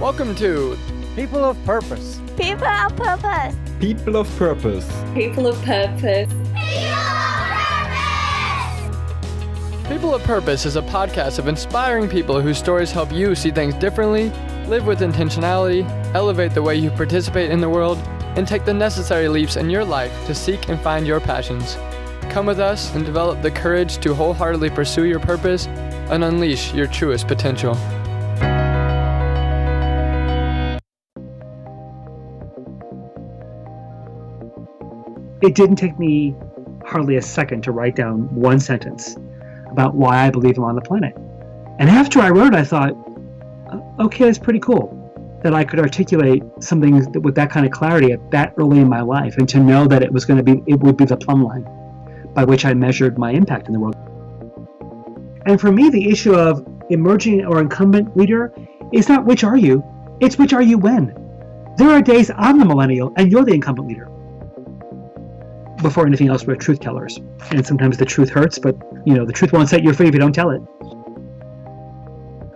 Welcome to People of Purpose. People of Purpose. People of Purpose. People of Purpose. People of Purpose is a podcast of inspiring people whose stories help you see things differently, live with intentionality, elevate the way you participate in the world, and take the necessary leaps in your life to seek and find your passions. Come with us and develop the courage to wholeheartedly pursue your purpose and unleash your truest potential. It didn't take me hardly a second to write down one sentence about why I believe I'm on the planet. And after I wrote it, I thought, okay, that's pretty cool that I could articulate something with that kind of clarity at that early in my life, and to know that it would be the plumb line by which I measured my impact in the world. And for me, the issue of emerging or incumbent leader is not which are you, it's which are you when. There are days I'm the millennial and you're the incumbent leader. Before anything else, we're truth tellers. And sometimes the truth hurts, but the truth won't set you free if you don't tell it.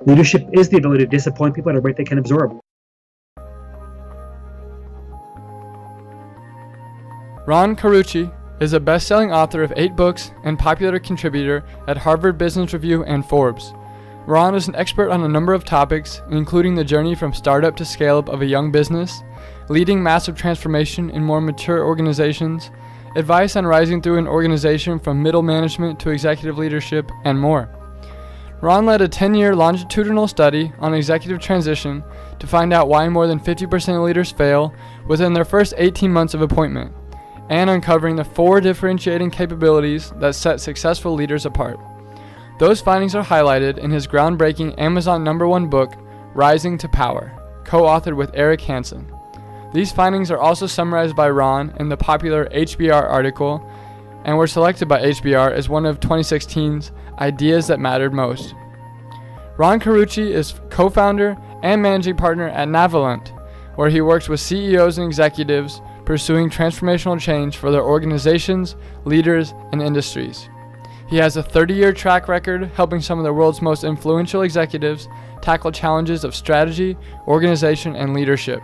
Leadership is the ability to disappoint people at a rate they can absorb. Ron Carucci is a best-selling author of 8 books and popular contributor at Harvard Business Review and Forbes. Ron is an expert on a number of topics, including the journey from startup to scale-up of a young business, leading massive transformation in more mature organizations, advice on rising through an organization from middle management to executive leadership, and more. Ron led a 10-year longitudinal study on executive transition to find out why more than 50% of leaders fail within their first 18 months of appointment, and uncovering the 4 differentiating capabilities that set successful leaders apart. Those findings are highlighted in his groundbreaking Amazon #1 book, Rising to Power, co-authored with Eric Hansen. These findings are also summarized by Ron in the popular HBR article and were selected by HBR as one of 2016's Ideas That Mattered Most. Ron Carucci is co-founder and managing partner at Navolent, where he works with CEOs and executives pursuing transformational change for their organizations, leaders, and industries. He has a 30-year track record helping some of the world's most influential executives tackle challenges of strategy, organization, and leadership.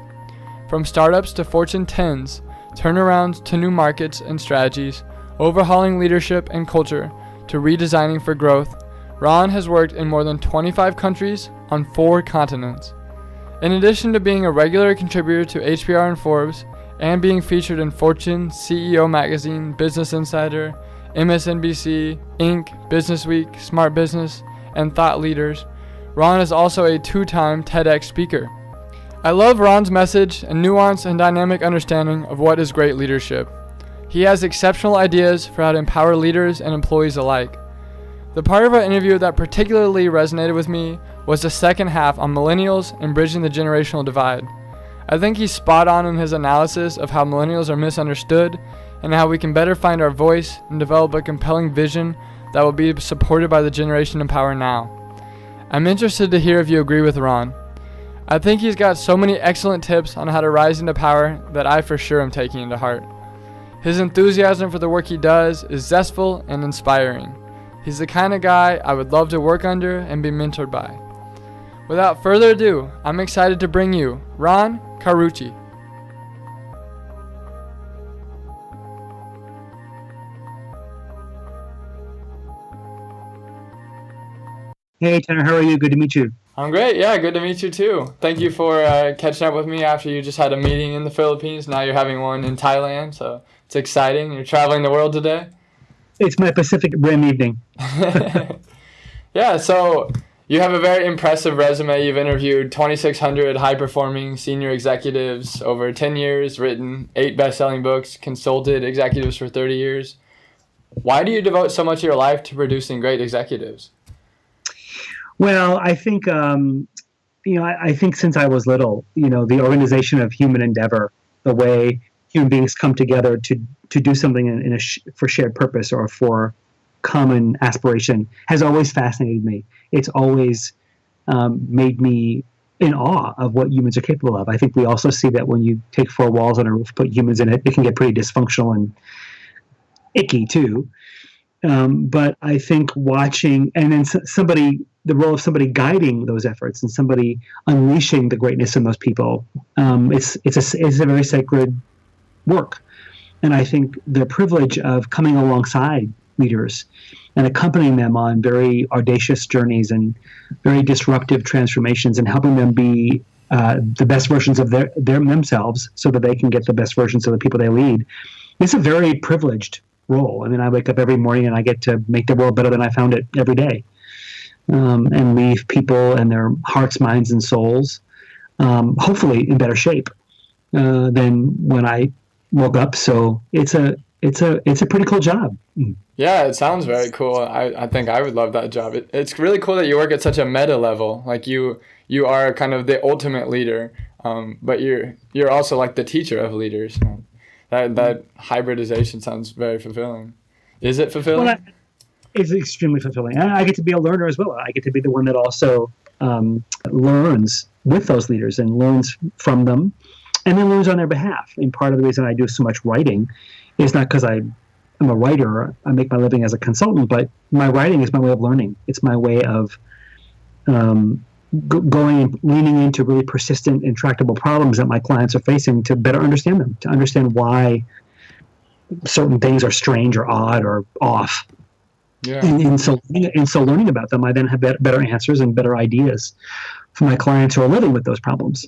From startups to Fortune 10s, turnarounds to new markets and strategies, overhauling leadership and culture to redesigning for growth, Ron has worked in more than 25 countries on 4 continents. In addition to being a regular contributor to HBR and Forbes, and being featured in Fortune, CEO Magazine, Business Insider, MSNBC, Inc., Business Week, Smart Business, and Thought Leaders, Ron is also a 2-time TEDx speaker. I love Ron's message and nuance and dynamic understanding of what is great leadership. He has exceptional ideas for how to empower leaders and employees alike. The part of our interview that particularly resonated with me was the second half on millennials and bridging the generational divide. I think he's spot on in his analysis of how millennials are misunderstood and how we can better find our voice and develop a compelling vision that will be supported by the generation in power now. I'm interested to hear if you agree with Ron. I think he's got so many excellent tips on how to rise into power that I for sure am taking into heart. His enthusiasm for the work he does is zestful and inspiring. He's the kind of guy I would love to work under and be mentored by. Without further ado, I'm excited to bring you Ron Carucci. Hey, Tanner, how are you? Good to meet you. I'm great. Yeah, good to meet you too. Thank you for catching up with me after you just had a meeting in the Philippines. Now you're having one in Thailand, so it's exciting. You're traveling the world today. It's my Pacific Rim evening. Yeah, so you have a very impressive resume. You've interviewed 2,600 high-performing senior executives over 10 years, written 8 best-selling books, consulted executives for 30 years. Why do you devote so much of your life to producing great executives? Well, I think, I think since I was little, the organization of human endeavor, the way human beings come together to do something for shared purpose or for common aspiration has always fascinated me. It's always made me in awe of what humans are capable of. I think we also see that when you take 4 walls on a roof, put humans in it, it can get pretty dysfunctional and icky too. But I think watching, and then somebody the role of somebody guiding those efforts and somebody unleashing the greatness in those people. It's a very sacred work. And I think the privilege of coming alongside leaders and accompanying them on very audacious journeys and very disruptive transformations and helping them be the best versions of themselves so that they can get the best versions of the people they lead. It's a very privileged role. I mean, I wake up every morning and I get to make the world better than I found it every day, and leave people and their hearts, minds, and souls hopefully in better shape than when I woke up. So it's a pretty cool job. Yeah, it sounds very cool. I think I would love that job. It's really cool that you work at such a meta level. Like you are kind of the ultimate leader, but you're also like the teacher of leaders. That hybridization sounds very fulfilling. Is it fulfilling? Well, it's extremely fulfilling. I get to be a learner as well. I get to be the one that also learns with those leaders and learns from them, and then learns on their behalf. And part of the reason I do so much writing is not because I'm a writer. I make my living as a consultant, but my writing is my way of learning. It's my way of going and leaning into really persistent, intractable problems that my clients are facing to better understand them, to understand why certain things are strange or odd or off. Yeah. And so learning about them, I then have better answers and better ideas for my clients who are living with those problems.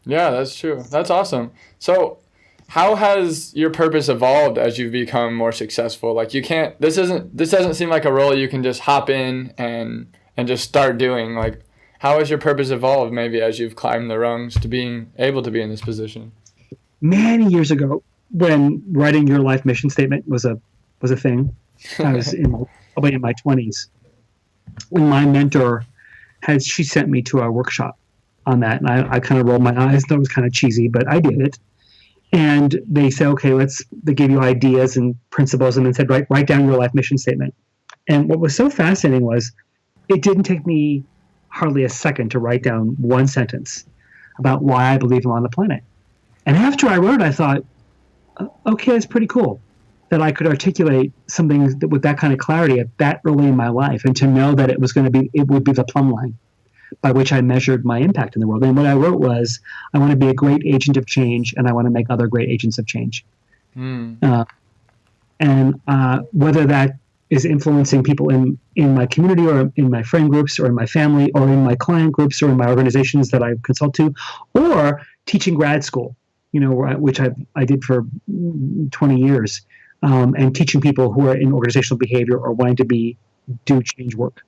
Yeah, that's true. That's awesome. So how has your purpose evolved as you've become more successful? Like this doesn't seem like a role you can just hop in and just start doing. Like, how has your purpose evolved maybe as you've climbed the rungs to being able to be in this position? Many years ago, when writing your life mission statement was a thing, I was probably in my 20s. When my mentor she sent me to a workshop on that, and I kind of rolled my eyes. That was kind of cheesy, but I did it. And they said, okay, they gave you ideas and principles, and then said, write down your life mission statement. And what was so fascinating was it didn't take me hardly a second to write down one sentence about why I believe I'm on the planet. And after I wrote it, I thought, okay, that's pretty cool that I could articulate something with that kind of clarity at that early in my life, and to know that it would be the plumb line by which I measured my impact in the world. And what I wrote was, I want to be a great agent of change, and I want to make other great agents of change. And whether that is influencing people in my community or in my friend groups or in my family or in my client groups or in my organizations that I consult to, or teaching grad school, which I did for 20 years, and teaching people who are in organizational behavior or wanting to do change work.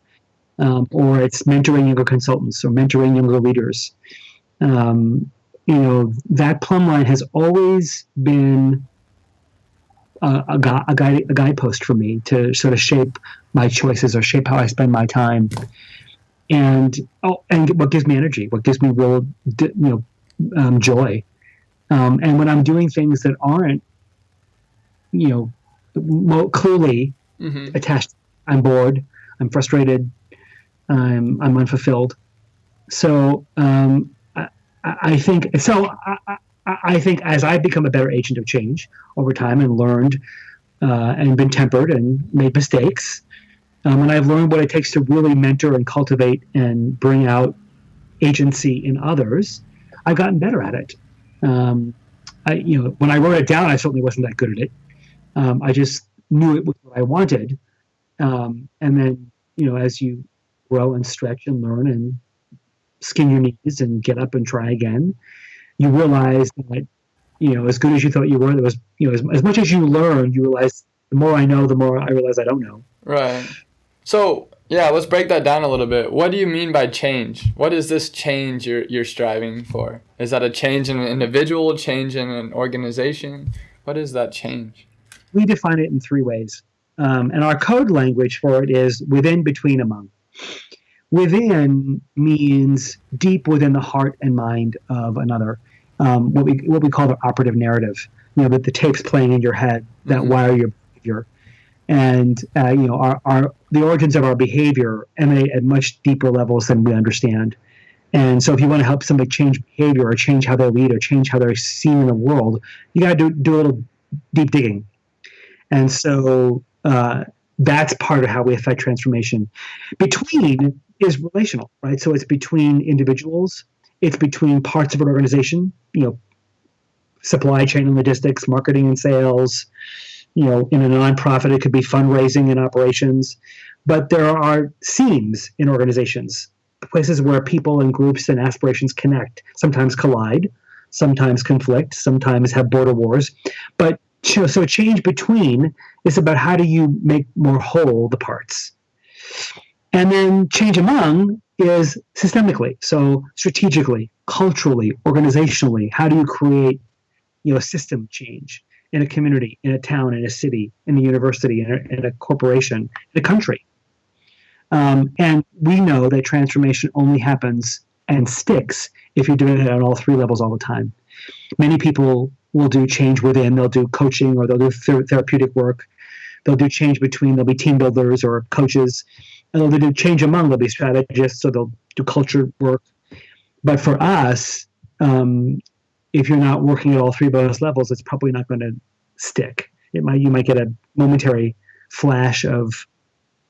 Or it's mentoring younger consultants or mentoring younger leaders. That plumb line has always been a guidepost for me to sort of shape my choices or shape how I spend my time. And what gives me energy, what gives me real, joy. And when I'm doing things that aren't, clearly attached, I'm bored, I'm frustrated, I'm unfulfilled. So I think as I've become a better agent of change over time and learned and been tempered and made mistakes, and I've learned what it takes to really mentor and cultivate and bring out agency in others, I've gotten better at it. When I wrote it down, I certainly wasn't that good at it. I just knew it was what I wanted. And then, as you grow and stretch and learn and skin your knees and get up and try again, you realize that, as good as you thought you were, there was, as much as you learn, you realize the more I know, the more I realize I don't know. Right. So, yeah, let's break that down a little bit. What do you mean by change? What is this change you're striving for? Is that a change in an individual, change in an organization? What is that change? We define it in three ways. And our code language for it is within, between, among. Within means deep within the heart and mind of another. What we call the operative narrative. The tapes playing in your head that wire your behavior. And the origins of our behavior emanate at much deeper levels than we understand. And so if you want to help somebody change behavior or change how they lead or change how they're seen in the world, you got to do a little deep digging. And so That's part of how we affect transformation. Between is relational, right? So it's between individuals, it's between parts of an organization, supply chain and logistics, marketing and sales. In a nonprofit, it could be fundraising and operations. But there are seams in organizations, places where people and groups and aspirations connect, sometimes collide, sometimes conflict, sometimes have border wars. But so a change between is about how do you make more whole the parts. And then change among is systemically, so strategically, culturally, organizationally. How do you create system change in a community, in a town, in a city, in a university, in a corporation, in a country? And we know that transformation only happens and sticks if you're doing it on all three levels all the time. Many people will do change within, they'll do coaching or they'll do therapeutic work. They'll do change between, they'll be team builders or coaches. And they'll do change among, they'll be strategists, so they'll do culture work. But for us, if you're not working at all three of those levels, it's probably not going to stick. You might get a momentary flash of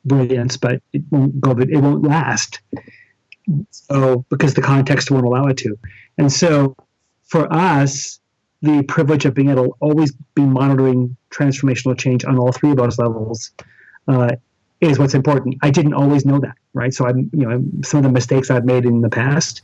brilliance, but it won't last. So because the context won't allow it to. And so for us, the privilege of being able to always be monitoring transformational change on all three of those levels is what's important. I didn't always know that, right? So some of the mistakes I've made in the past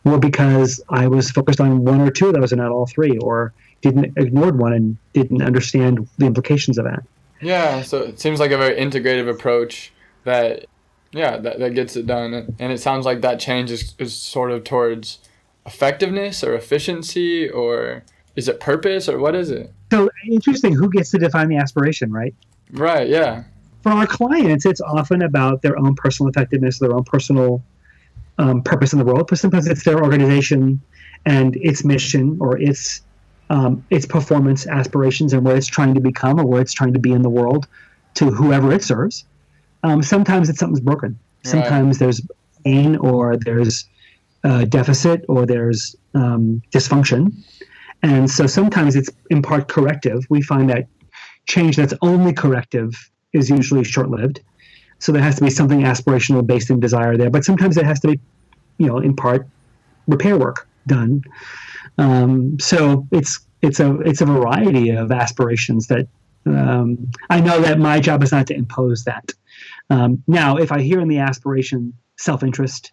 were because I was focused on one or two of those and not all three, or ignored one and didn't understand the implications of that. Yeah, so it seems like a very integrative approach that gets it done. And it sounds like that change is sort of towards effectiveness or efficiency, or is it purpose, or what is it? So interesting, who gets to define the aspiration, right? Right, yeah. For our clients, it's often about their own personal effectiveness, their own personal purpose in the world, but sometimes it's their organization and its mission or its performance aspirations and where it's trying to become or where it's trying to be in the world to whoever it serves. Sometimes it's something's broken. Sometimes there's pain or there's deficit or there's dysfunction. And so sometimes it's in part corrective. We find that change that's only corrective is usually short-lived. So there has to be something aspirational based in desire there. But sometimes it has to be, in part repair work done. So it's a variety of aspirations that I know that my job is not to impose that. Now, if I hear in the aspiration self-interest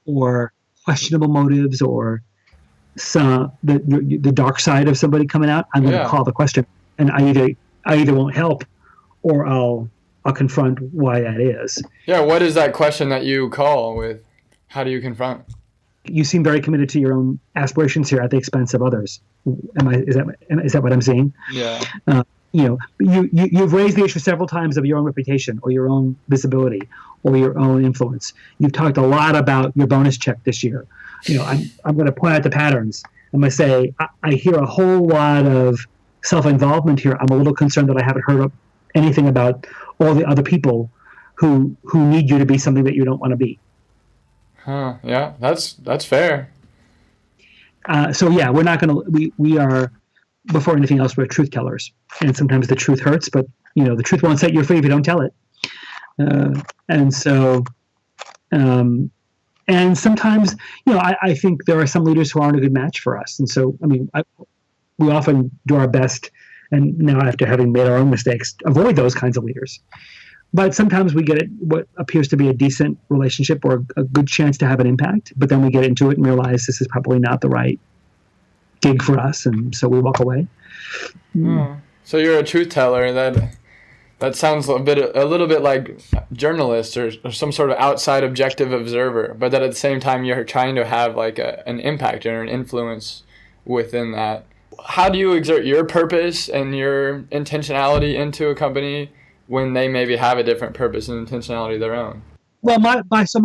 or questionable motives or the dark side of somebody coming out, I'm going to call the question, and I either won't help or I'll confront why that is. Yeah, what is that question that you call with? How do you confront? You seem very committed to your own aspirations here at the expense of others. Is that what I'm seeing? Yeah. You've raised the issue several times of your own reputation or your own visibility or your own influence. You've talked a lot about your bonus check this year. I'm going to point out the patterns. I'm going to say I hear a whole lot of self-involvement here. I'm a little concerned that I haven't heard anything about all the other people who need you to be something that you don't want to be. Yeah, that's fair. So yeah, we're not going to. We are, before anything else, we're truth tellers, and sometimes the truth hurts, but the truth won't set you free if you don't tell it. And so, and sometimes, I think there are some leaders who aren't a good match for us, and so we often do our best, and now after having made our own mistakes, avoid those kinds of leaders. But sometimes we get what appears to be a decent relationship or a good chance to have an impact, but then we get into it and realize this is probably not the right gig for us, and so we walk away. So you're a truth teller. That sounds a little bit like journalist or some sort of outside objective observer, but that at the same time you're trying to have like an impact or an influence within that. How do you exert your purpose and your intentionality into a company when they maybe have a different purpose and intentionality of their own? Well, my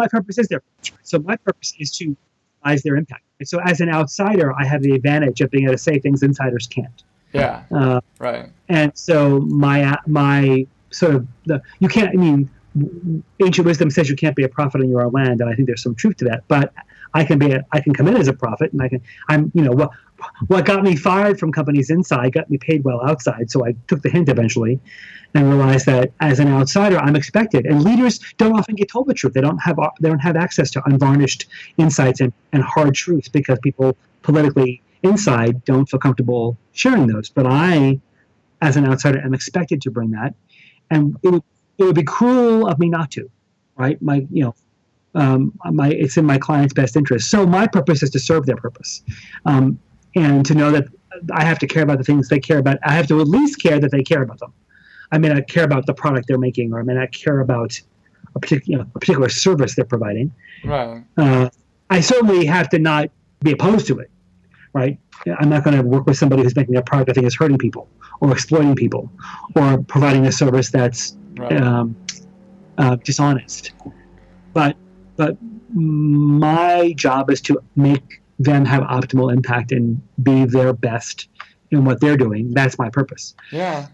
purpose is different. So my purpose is to realize their impact. And so as an outsider, I have the advantage of being able to say things insiders can't. Yeah. Right. And so my sort of you can't. Ancient wisdom says you can't be a prophet in your own land, and I think there's some truth to that. But I can come in as a prophet, and what got me fired from companies inside got me paid well outside. So I took the hint eventually, and realized that as an outsider, I'm expected. And leaders don't often get told the truth. They don't have access to unvarnished insights and hard truths because people politically inside don't feel comfortable sharing those. But I, as an outsider, am expected to bring that, and it would be cruel of me not to, right? It's in my client's best interest. So my purpose is to serve their purpose, and to know that I have to care about the things they care about. I have to at least care that they care about them. I may not care about the product they're making, or I may not care about a particular service they're providing. Right. I certainly have to not be opposed to it, right? I'm not going to work with somebody who's making a product I think is hurting people, or exploiting people, or providing a service that's dishonest. But my job is to make them have optimal impact and be their best in what they're doing. That's my purpose. Yeah.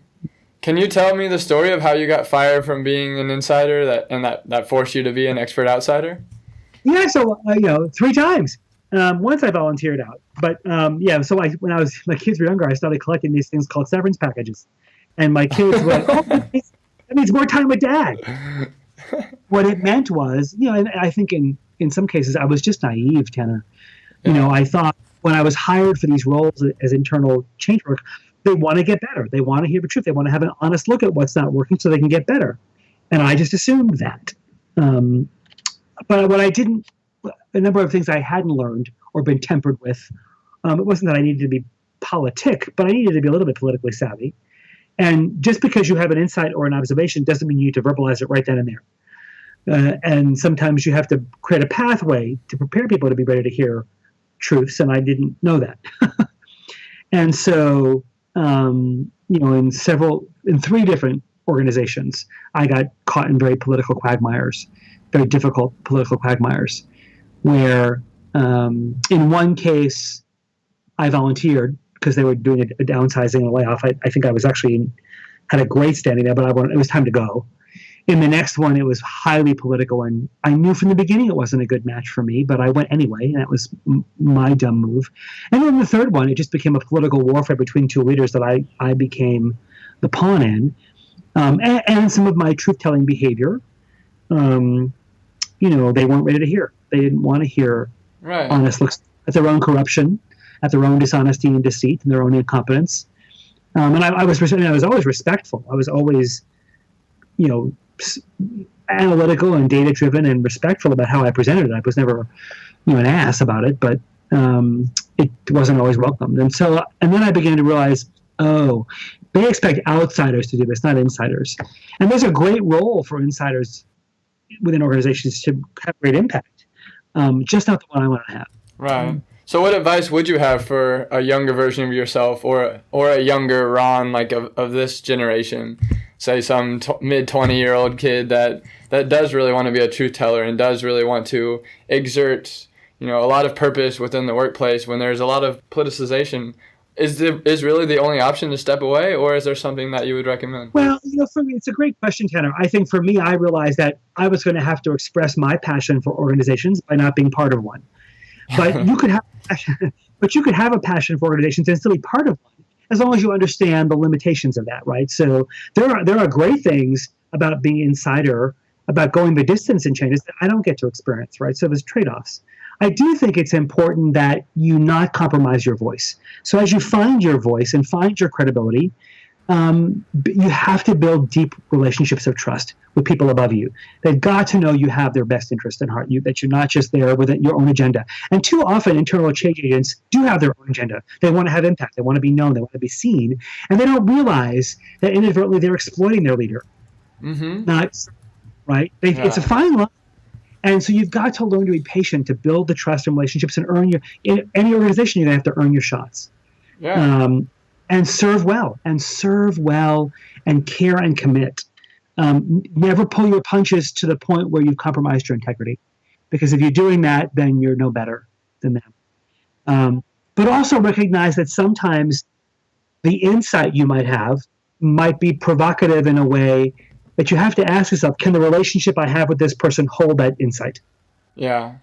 Can you tell me the story of how you got fired from being an insider that forced you to be an expert outsider? Yeah, so 3 times. Once I volunteered out, but so when my kids were younger, I started collecting these things called severance packages, and my kids were like, "Oh, that means more time with Dad." What it meant was, and I think in some cases I was just naive, Tanner. I thought when I was hired for these roles as internal change work, they want to get better. They want to hear the truth. They want to have an honest look at what's not working so they can get better. And I just assumed that. But what I didn't, a number of things I hadn't learned or been tempered with, it wasn't that I needed to be politic, but I needed to be a little bit politically savvy. And just because you have an insight or an observation doesn't mean you need to verbalize it right then and there. And sometimes you have to create a pathway to prepare people to be ready to hear truths, and I didn't know that. And so, in 3 different organizations, I got caught in very political quagmires, very difficult political quagmires, where in one case, I volunteered because they were doing a downsizing and a layoff. I think I was actually had a great standing there, but it was time to go. In the next one, it was highly political, and I knew from the beginning it wasn't a good match for me, but I went anyway, and that was my dumb move. And then the third one, it just became a political warfare between 2 leaders that I became the pawn in, and some of my truth-telling behavior, they weren't ready to hear. They didn't want to hear honest looks at their own corruption, at their own dishonesty and deceit, and their own incompetence. And I was always respectful. I was always, analytical and data driven and respectful about how I presented it. I was never, an ass about it, but it wasn't always welcomed. And then I began to realize, they expect outsiders to do this, not insiders. And there's a great role for insiders within organizations to have great impact, just not the one I want to have. Right. So what advice would you have for a younger version of yourself, or a younger Ron, like of this generation? Say some mid-20-year-old kid that does really want to be a truth teller and does really want to exert, a lot of purpose within the workplace when there's a lot of politicization. Is really the only option to step away, or is there something that you would recommend? Well, for me, it's a great question, Tanner. I think for me, I realized that I was going to have to express my passion for organizations by not being part of one. But you could have a passion for organizations and still be part of one, as long as you understand the limitations of that, right? So there are great things about being insider, about going the distance in changes that I don't get to experience, right? So there's trade-offs. I do think it's important that you not compromise your voice. So as you find your voice and find your credibility, you have to build deep relationships of trust with people above you. They've got to know you have their best interest in heart, that you're not just there with your own agenda. And too often, internal change agents do have their own agenda. They want to have impact. They want to be known. They want to be seen. And they don't realize that inadvertently they're exploiting their leader. Mm-hmm. Right? It's a fine line. And so you've got to learn to be patient, to build the trust and relationships and in any organization, you're going to have to earn your shots. Yeah. And serve well and care and commit. Never pull your punches to the point where you've compromised your integrity, because if you're doing that, then you're no better than them. But also recognize that sometimes the insight you might have might be provocative in a way that you have to ask yourself, can the relationship I have with this person hold that insight? Yeah.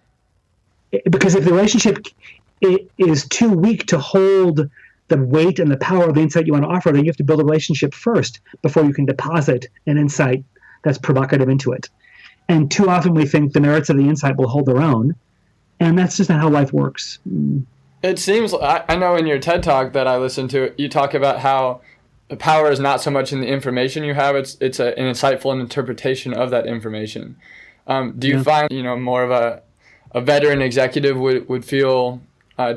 Because if the relationship is too weak to hold the weight and the power of the insight you want to offer, then you have to build a relationship first before you can deposit an insight that's provocative into it. And too often we think the merits of the insight will hold their own, and that's just not how life works. It seems, I know in your TED Talk that I listened to, you talk about how the power is not so much in the information you have, it's an insightful interpretation of that information. Do you find, more of a veteran executive would feel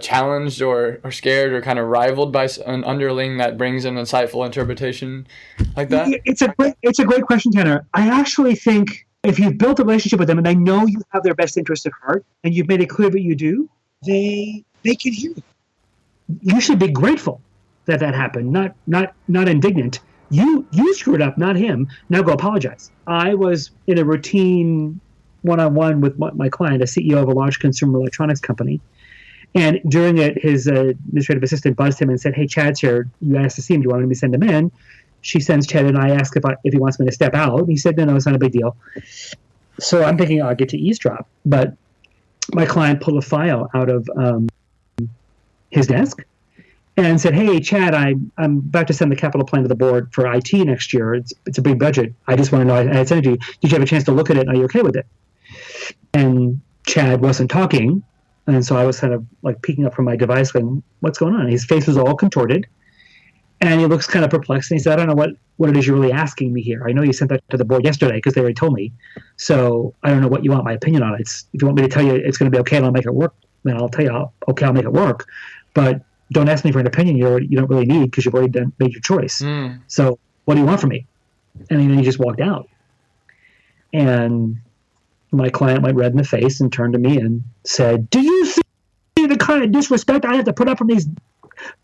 challenged or scared or kind of rivaled by an underling that brings an insightful interpretation like that? It's a great question, Tanner. I actually think if you've built a relationship with them and they know you have their best interest at heart and you've made it clear that you do, they can hear you. You should be grateful that happened, not indignant. You screwed up, not him. Now go apologize. I was in a routine one-on-one with my client, a CEO of a large consumer electronics company. And during it, his administrative assistant buzzed him and said, "Hey, Chad's here. You asked to see him. Do you want me to send him in?" She sends Chad, and I ask if he wants me to step out. And he said, no, it's not a big deal. So I'm thinking I'll get to eavesdrop. But my client pulled a file out of his desk and said, "Hey, Chad, I'm about to send the capital plan to the board for IT next year. It's a big budget. I just want to know, I sent it to you. Did you have a chance to look at it? Are you okay with it?" And Chad wasn't talking. And so I was kind of like peeking up from my device going, "What's going on?" His face was all contorted. And he looks kind of perplexed. And he said, "I don't know what it is you're really asking me here. I know you sent that to the board yesterday because they already told me. So I don't know what you want my opinion on it. If you want me to tell you it's going to be okay and I'll make it work, then I'll tell you, I'll make it work. But don't ask me for an opinion you don't really need because you've already made your choice. So what do you want from me?" And then he just walked out. And my client went red in the face and turned to me and said, "Do you see the kind of disrespect I have to put up from these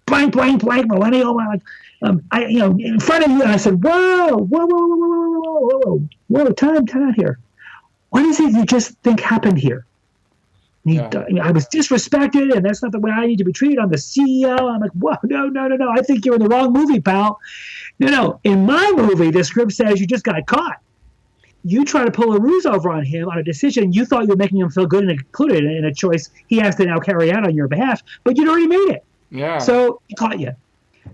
blank millennial in front of you?" And I said, whoa, time out here. What is it you just think happened here? I was disrespected, and that's not the way I need to be treated. I'm the CEO. I'm like, whoa, no. I think you're in the wrong movie, pal. No. In my movie, the script says you just got caught. You try to pull a ruse over on him on a decision you thought you were making him feel good and included in a choice he has to now carry out on your behalf, but you'd already made it. Yeah. So he caught you.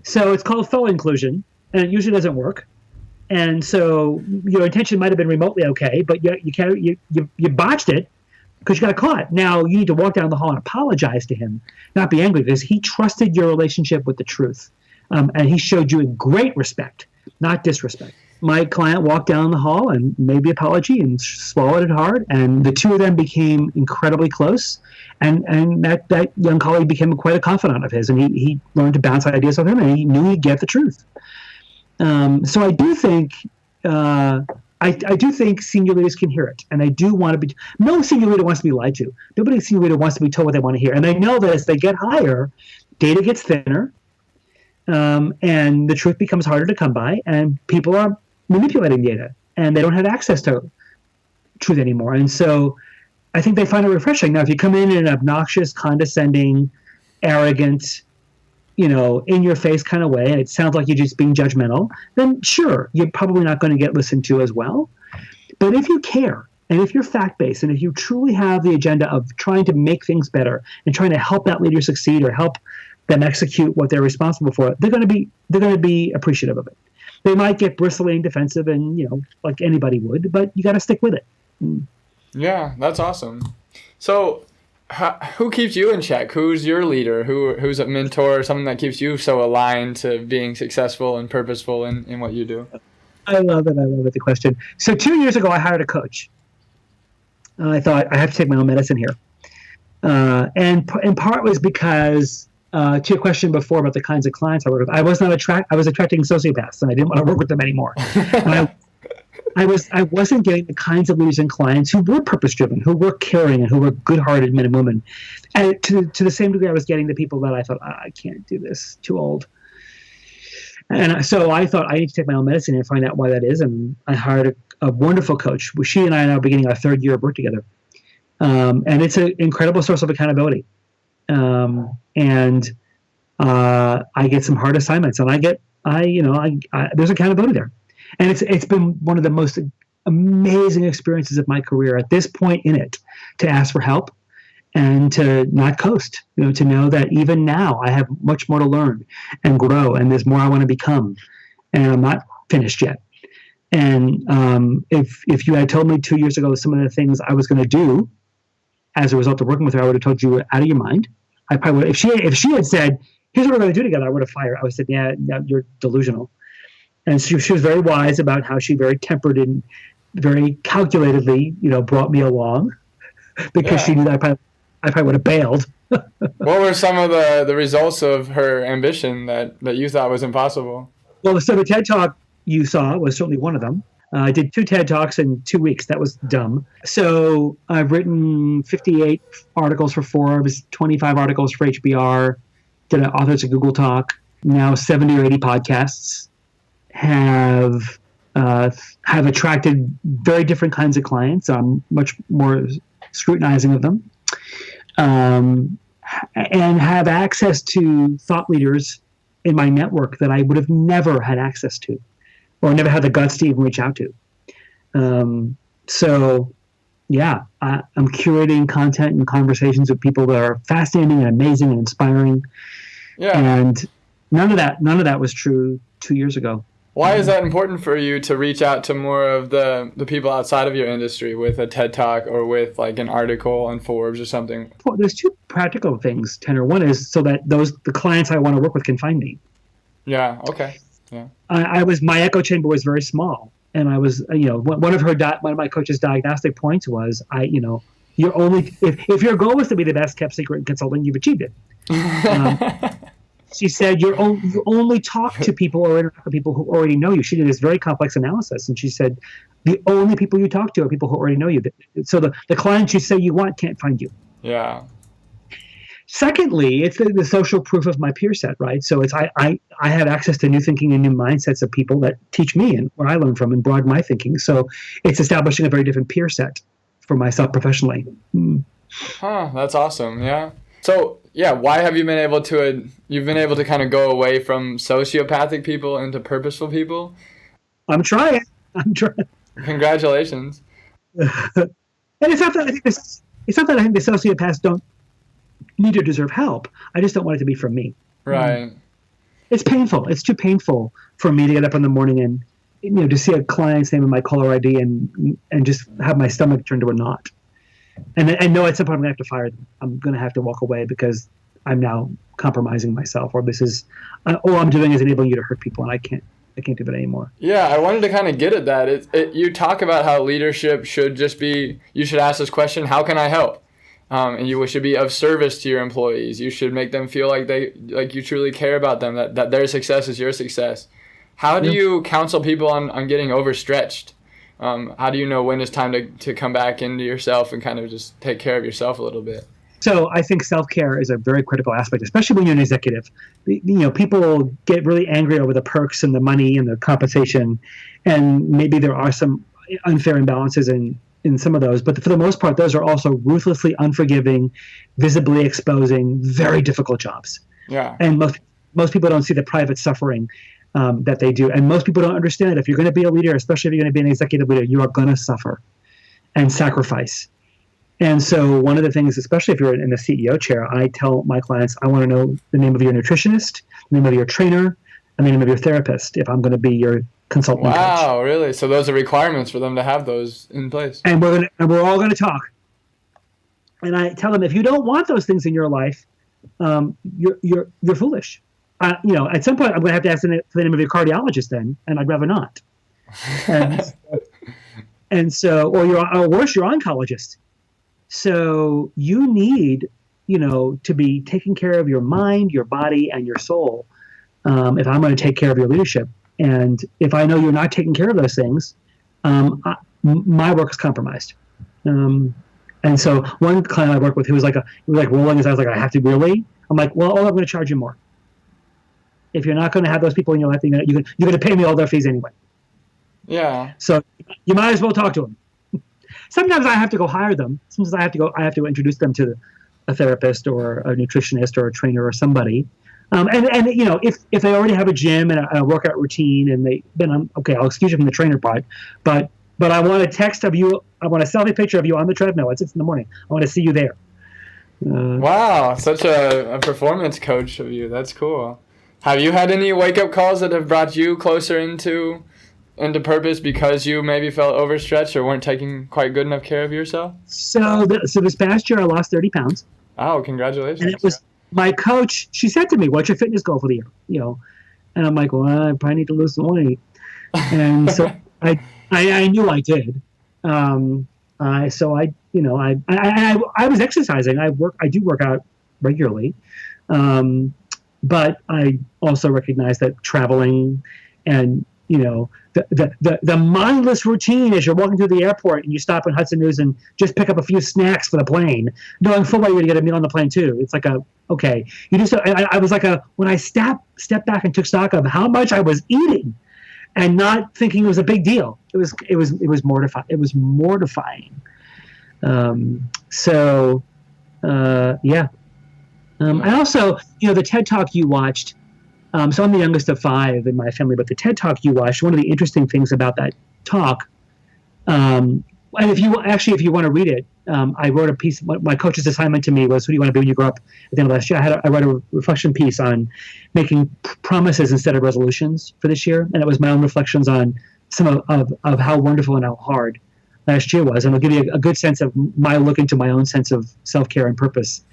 So it's called full inclusion, and it usually doesn't work. And so your intention might have been remotely okay, but you botched it because you got caught. Now you need to walk down the hall and apologize to him, not be angry, because he trusted your relationship with the truth, and he showed you great respect, not disrespect. My client walked down the hall and made the apology and swallowed it hard, and the two of them became incredibly close. And that young colleague became quite a confidant of his, and he learned to bounce ideas with him, and he knew he'd get the truth. So I do think I do think senior leaders can hear it, and they do want to be. No senior leader wants to be lied to. Nobody senior leader wants to be told what they want to hear, and they know that as they get higher, data gets thinner, and the truth becomes harder to come by, and people are manipulating data, and they don't have access to truth anymore. And so I think they find it refreshing. Now, if you come in an obnoxious, condescending, arrogant, in your face kind of way, and it sounds like you're just being judgmental, then sure, you're probably not going to get listened to as well. But if you care, and if you're fact-based, and if you truly have the agenda of trying to make things better and trying to help that leader succeed or help them execute what they're responsible for, they're going to be appreciative of it. They might get bristly and defensive, and like anybody would, but you got to stick with it. Yeah, that's awesome. So, who keeps you in check? Who's your leader? Who's a mentor? Someone that keeps you so aligned to being successful and purposeful in what you do? I love it. The question. So 2 years ago, I hired a coach. I thought I have to take my own medicine here, and in part was because. To your question before about the kinds of clients I work with, I was attracting sociopaths, and I didn't want to work with them anymore. I wasn't getting the kinds of leaders and clients who were purpose-driven, who were caring, and who were good-hearted men and women. And to the same degree, I was getting the people that I thought, I can't do this, too old. And so I thought I need to take my own medicine and find out why that is. And I hired a wonderful coach. She and I are now beginning our third year of work together. And it's an incredible source of accountability. And I get some hard assignments, and there's accountability there, and it's been one of the most amazing experiences of my career at this point in it to ask for help and to not coast, to know that even now I have much more to learn and grow, and there's more I want to become, and I'm not finished yet. And if you had told me 2 years ago some of the things I was going to do as a result of working with her, I would have told you out of your mind. I probably would, if she had said, "Here's what we're going to do together," I would have fired. I would have said, "Yeah, you're delusional." And she was very wise about how she very tempered and very calculatedly, brought me along because she knew that I probably would have bailed. What were some of the results of her ambition that you thought was impossible? Well, so the TED Talk you saw was certainly one of them. I did 2 TED Talks in 2 weeks. That was dumb. So I've written 58 articles for Forbes, 25 articles for HBR, did an Authors of Google Talk, now 70 or 80 podcasts, have attracted very different kinds of clients. I'm much more scrutinizing of them, and have access to thought leaders in my network that I would have never had access to, or never had the guts to even reach out to. So, yeah, I'm curating content and conversations with people that are fascinating and amazing and inspiring. Yeah. And none of that was true 2 years ago. Why is that important for you to reach out to more of the people outside of your industry with a TED Talk or with like an article on Forbes or something? Well, there's 2 practical things, Tanner. One is so that the clients I want to work with can find me. Yeah. Okay. Yeah. My echo chamber was very small, and I was, one of my coach's diagnostic points was, you're only if your goal was to be the best kept secret in consulting, you've achieved it. She said, you only talk to people or interact with people who already know you. She did this very complex analysis, and she said, the only people you talk to are people who already know you. So the clients you say you want can't find you. Yeah. Secondly, it's the social proof of my peer set, right? So it's I have access to new thinking and new mindsets of people that teach me and where I learn from and broaden my thinking. So it's establishing a very different peer set for myself professionally. Huh, that's awesome. Yeah. So, yeah, why have you been able to kind of go away from sociopathic people into purposeful people? I'm trying. Congratulations. And it's not that I think the sociopaths don't need or deserve help. I just don't want it to be from me. Right. It's painful. It's too painful for me to get up in the morning and to see a client's name in my caller ID and just have my stomach turn to a knot. And know at some point I'm going to have to fire them. I'm going to have to walk away because I'm now compromising myself, or this is all I'm doing is enabling you to hurt people, and I can't do that anymore. Yeah, I wanted to kind of get at that. You talk about how leadership should just be, you should ask this question, how can I help? And you should be of service to your employees. You should make them feel like you truly care about them, that their success is your success. How do you counsel people on getting overstretched? How do you know when it's time to come back into yourself and kind of just take care of yourself a little bit? So I think self-care is a very critical aspect, especially when you're an executive. People get really angry over the perks and the money and the compensation, and maybe there are some unfair imbalances in some of those. But for the most part, those are also ruthlessly unforgiving, visibly exposing, very difficult jobs. Yeah. And most people don't see the private suffering that they do. And most people don't understand that if you're going to be a leader, especially if you're going to be an executive leader, you are going to suffer and sacrifice. And so one of the things, especially if you're in the CEO chair, I tell my clients, I want to know the name of your nutritionist, the name of your trainer, and the name of your therapist if I'm going to be your consultant coach. Wow, really? So those are requirements for them to have those in place. And we're all going to talk. And I tell them, if you don't want those things in your life, you're foolish. At some point, I'm going to have to ask for the name of your cardiologist then, and I'd rather not. And so, or worse, your oncologist. So you need, to be taking care of your mind, your body, and your soul if I'm going to take care of your leadership. And if I know you're not taking care of those things, my work is compromised. And so one client I worked with, he was rolling his eyes like, I have to really? I'm like, well, I'm going to charge you more. If you're not going to have those people in your life, you're going to pay me all their fees anyway. Yeah. So you might as well talk to them. Sometimes I have to go hire them. Sometimes I have to introduce them to a therapist or a nutritionist or a trainer or somebody. And if they already have a gym and a workout routine, then I'll excuse you from the trainer part. But I want a text of you. I want a selfie picture of you on the treadmill at 6 a.m. I want to see you there. Wow, such a performance coach of you. That's cool. Have you had any wake-up calls that have brought you closer into purpose because you maybe felt overstretched or weren't taking quite good enough care of yourself? So this past year I lost 30 pounds. Oh, congratulations. And it was my coach. She said to me, "What's your fitness goal for the year?" And I'm like, "Well, I probably need to lose some weight." And so I knew I did. I was exercising. I do work out regularly. But I also recognize that traveling and, the mindless routine as you're walking through the airport and you stop in Hudson News and just pick up a few snacks for the plane, knowing full well you're going to get a meal on the plane too. It's like I was like when I stepped back and took stock of how much I was eating and not thinking it was a big deal. It was mortifying. It was mortifying. I also, the TED Talk you watched, so I'm the youngest of 5 in my family, but the TED Talk you watched, one of the interesting things about that talk, and if you want to read it, I wrote a piece, my coach's assignment to me was, who do you want to be when you grow up? At the end of last year, I wrote a reflection piece on making promises instead of resolutions for this year, and it was my own reflections on some of how wonderful and how hard last year was, and it'll give you a good sense of my look into my own sense of self-care and purpose.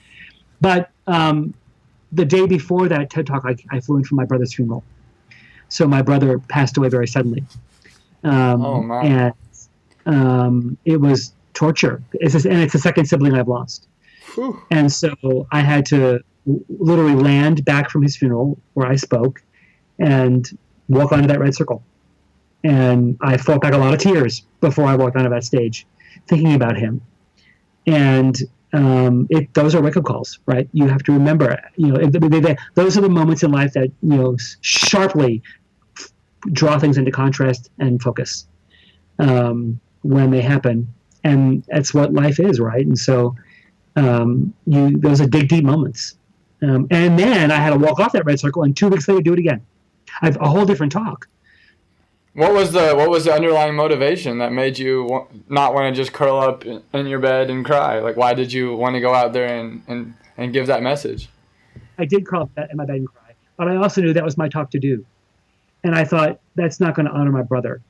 But the day before that TED Talk, I flew in for my brother's funeral. So my brother passed away very suddenly. And it was torture. It's the second sibling I've lost. Whew. And so I had to literally land back from his funeral where I spoke and walk onto that red circle. And I fought back a lot of tears before I walked onto that stage, thinking about him. And those are wake-up calls, right? You have to remember, those are the moments in life that, sharply draw things into contrast and focus when they happen. And that's what life is, right? And so those are dig deep moments. And then I had to walk off that red circle and 2 weeks later do it again. I have a whole different talk. What was the underlying motivation that made you not want to just curl up in your bed and cry? Like, why did you want to go out there and give that message? I did curl up in my bed and cry, but I also knew that was my talk to do. And I thought, that's not going to honor my brother.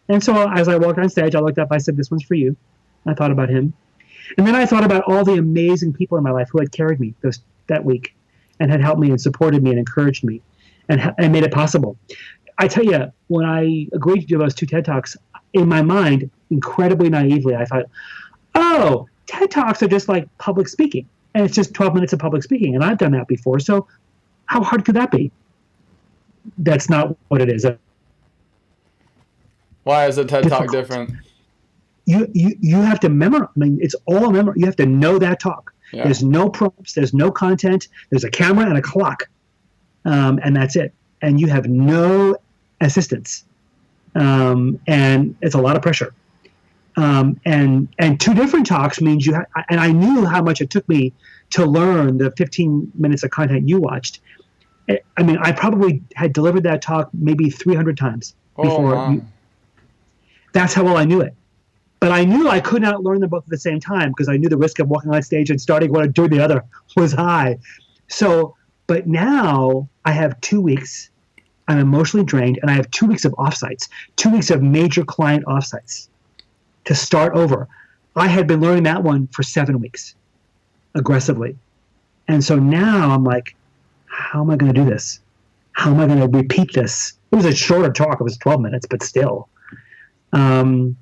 And so as I walked on stage, I looked up, I said, this one's for you. I thought about him. And then I thought about all the amazing people in my life who had carried me that week and had helped me and supported me and encouraged me and made it possible. I tell you, when I agreed to do those 2 TED Talks, in my mind, incredibly naively, I thought, oh, TED Talks are just like public speaking. And it's just 12 minutes of public speaking. And I've done that before. So how hard could that be? That's not what it is. Why is a TED Talk different? You have to memorize. I mean, it's all memory. You have to know that talk. Yeah. There's no prompts. There's no content. There's a camera and a clock. And that's it. And you have no assistance, and it's a lot of pressure. And 2 different talks means and I knew how much it took me to learn the 15 minutes of content you watched. I mean, I probably had delivered that talk maybe 300 times before. Wow. That's how well I knew it. But I knew I could not learn them both at the same time because I knew the risk of walking on stage and starting one and doing the other was high. So, but now I have 2 weeks. I'm emotionally drained, and I have 2 weeks of offsites, 2 weeks of major client offsites to start over. I had been learning that one for 7 weeks aggressively. And so now I'm like, how am I going to do this? How am I going to repeat this? It was a shorter talk. It was 12 minutes, but still. While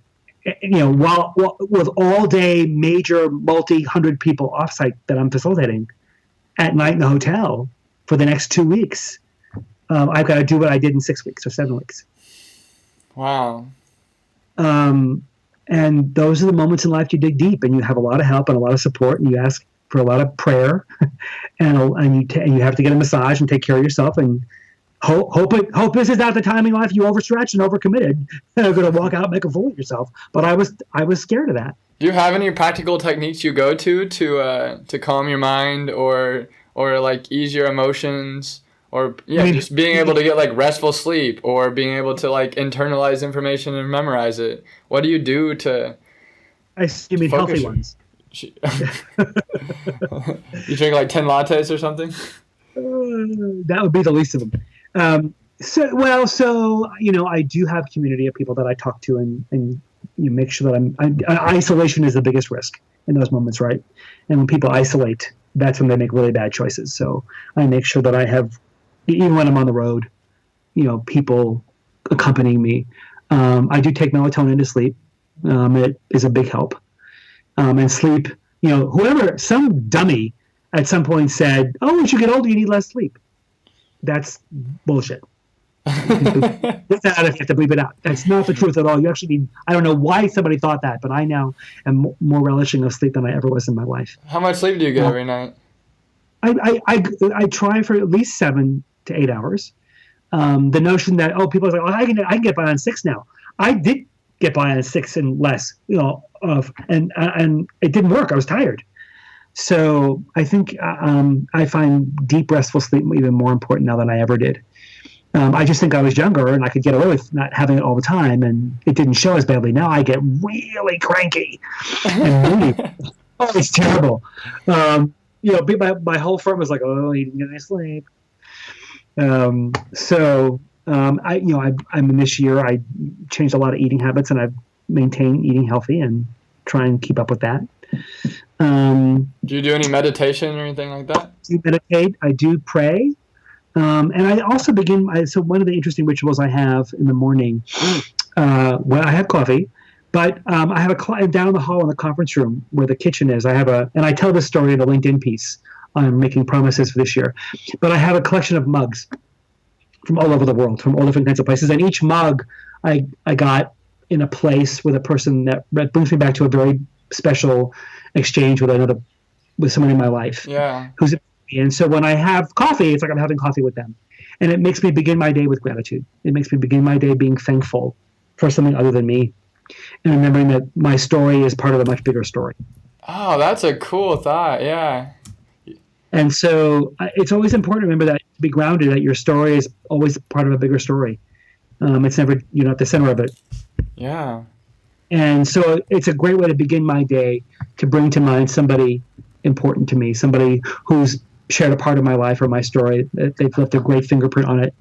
with all day major multi-hundred people offsite that I'm facilitating at night in the hotel for the next 2 weeks, I've got to do what I did in 6 weeks or 7 weeks. Wow. And those are the moments in life you dig deep and you have a lot of help and a lot of support and you ask for a lot of prayer and you have to get a massage and take care of yourself and hope this is not the time in life you overstretched and overcommitted and are going to walk out and make a fool of yourself. But I was scared of that. Do you have any practical techniques you go to calm your mind or like ease your emotions? Or just being able to get like restful sleep or being able to like internalize information and memorize it. What do you do to you mean healthy ones? You drink like 10 lattes or something? That would be the least of them. So I do have community of people that I talk to, and you make sure that isolation is the biggest risk in those moments, right? And when people isolate, that's when they make really bad choices. So I make sure that I have, even when I'm on the road, people accompanying me. I do take melatonin to sleep. It is a big help. And sleep, some dummy at some point said, "Oh, as you get older, you need less sleep." That's bullshit. Get that out if you have to bleep it out. That's not the truth at all. You actually need, I don't know why somebody thought that, but I now am more relishing of sleep than I ever was in my life. How much sleep do you get every night? I try for at least 7 to 8 hours. The notion that, people are like, I can get by on 6 now. I did get by on 6 and less, and it didn't work. I was tired. So I think I find deep, restful sleep even more important now than I ever did. I just think I was younger and I could get away with not having it all the time, and it didn't show as badly. Now I get really cranky and moody. Oh, it's terrible. My whole firm was like, "Oh, he didn't get any sleep." I'm in this year. I changed a lot of eating habits, and I've maintained eating healthy and try and keep up with that. Do you do any meditation or anything like that? I do meditate. I do pray. And I also so one of the interesting rituals I have in the morning, I have coffee, but I have down the hall in the conference room where the kitchen is, and I tell this story in a LinkedIn piece. I'm making promises for this year, but I have a collection of mugs from all over the world, from all different kinds of places. And each mug I got in a place with a person that brings me back to a very special exchange with someone in my life. Yeah. And so when I have coffee, it's like I'm having coffee with them. And it makes me begin my day with gratitude. It makes me begin my day being thankful for something other than me, and remembering that my story is part of a much bigger story. Oh, that's a cool thought. Yeah. And so it's always important to remember that, to be grounded, that your story is always part of a bigger story. It's never, you're not the center of it. Yeah. And so it's a great way to begin my day, to bring to mind somebody important to me, somebody who's shared a part of my life or my story, that they've left a great fingerprint on it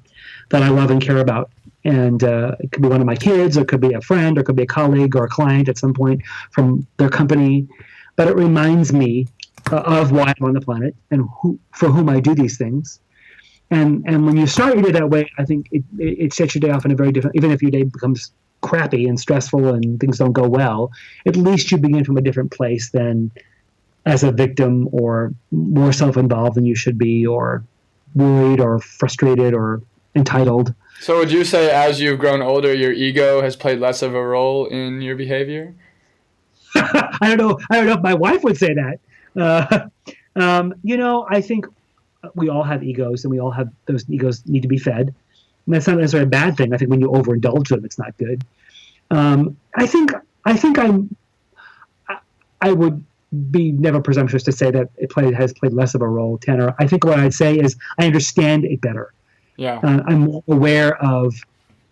that I love and care about. And it could be one of my kids, or it could be a friend, or it could be a colleague or a client at some point from their company. But it reminds me of why I'm on the planet and for whom I do these things. And when you start your day that way, I think it sets your day off in a very different, even if your day becomes crappy and stressful and things don't go well, at least you begin from a different place than as a victim or more self-involved than you should be, or worried or frustrated or entitled. So would you say as you've grown older, your ego has played less of a role in your behavior? I don't know if my wife would say that. I think we all have egos, and we all have those egos need to be fed. And that's not necessarily a bad thing. I think when you overindulge them, it's not good. I would be never presumptuous to say that it has played less of a role, Tanner. I think what I'd say is I understand it better. Yeah. I'm more aware of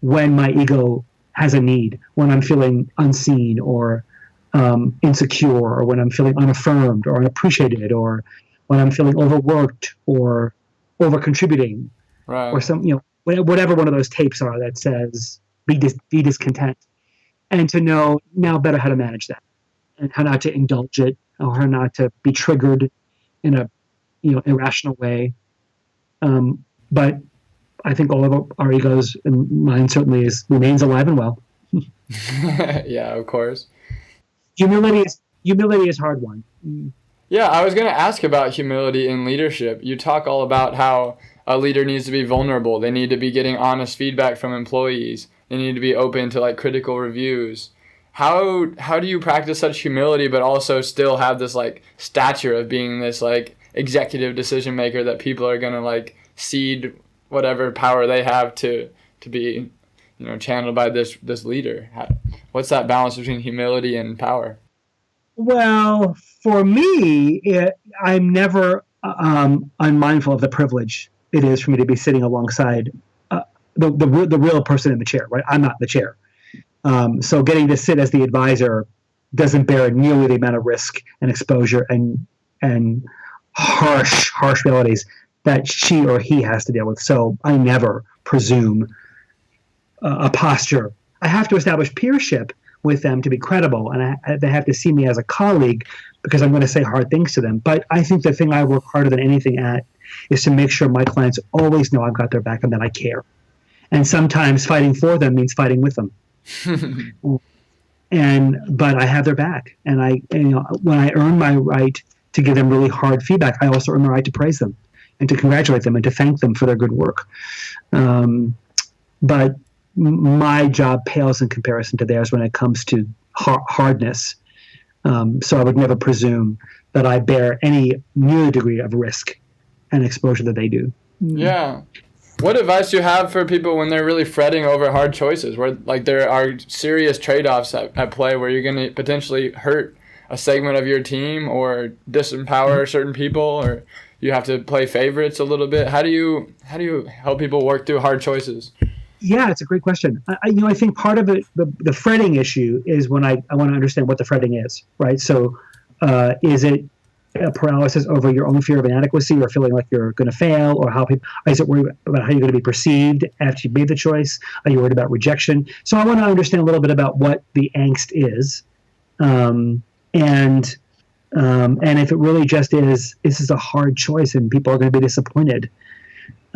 when my ego has a need, when I'm feeling unseen or insecure, or when I'm feeling unaffirmed or unappreciated, or when I'm feeling overworked or over-contributing, right, or whatever one of those tapes are that says be discontent, and to know now better how to manage that and how not to indulge it, or how not to be triggered in a irrational way. But I think all of our egos, and mine certainly remains alive and well. Yeah, of course. Humility is a hard one. Yeah, I was going to ask about humility in leadership. You talk all about how a leader needs to be vulnerable. They need to be getting honest feedback from employees. They need to be open to critical reviews. How do you practice such humility but also still have this stature of being this executive decision maker that people are going to cede whatever power they have to be channeled by this leader? What's that balance between humility and power? Well, for me, I'm never unmindful of the privilege it is for me to be sitting alongside the real person in the chair, right? I'm not the chair. So getting to sit as the advisor doesn't bear nearly the amount of risk and exposure and harsh realities that she or he has to deal with. So I never presume a posture. I have to establish peership with them to be credible, and they have to see me as a colleague because I'm going to say hard things to them. But I think the thing I work harder than anything at is to make sure my clients always know I've got their back and that I care. And sometimes fighting for them means fighting with them. But I have their back, and when I earn my right to give them really hard feedback, I also earn the right to praise them and to congratulate them and to thank them for their good work. But my job pales in comparison to theirs when it comes to hardness. So I would never presume that I bear any near degree of risk and exposure that they do. Yeah. What advice do you have for people when they're really fretting over hard choices, where like there are serious trade-offs at play where you're going to potentially hurt a segment of your team or disempower certain people, or you have to play favorites a little bit? How do you help people work through hard choices? Yeah, it's a great question. I think part of it, the fretting issue, is when I want to understand what the fretting is, right? So is it a paralysis over your own fear of inadequacy or feeling like you're going to fail, or is it worried about how you're going to be perceived after you made the choice? Are you worried about rejection? So I want to understand a little bit about what the angst is, and if it really just is, this is a hard choice and people are going to be disappointed.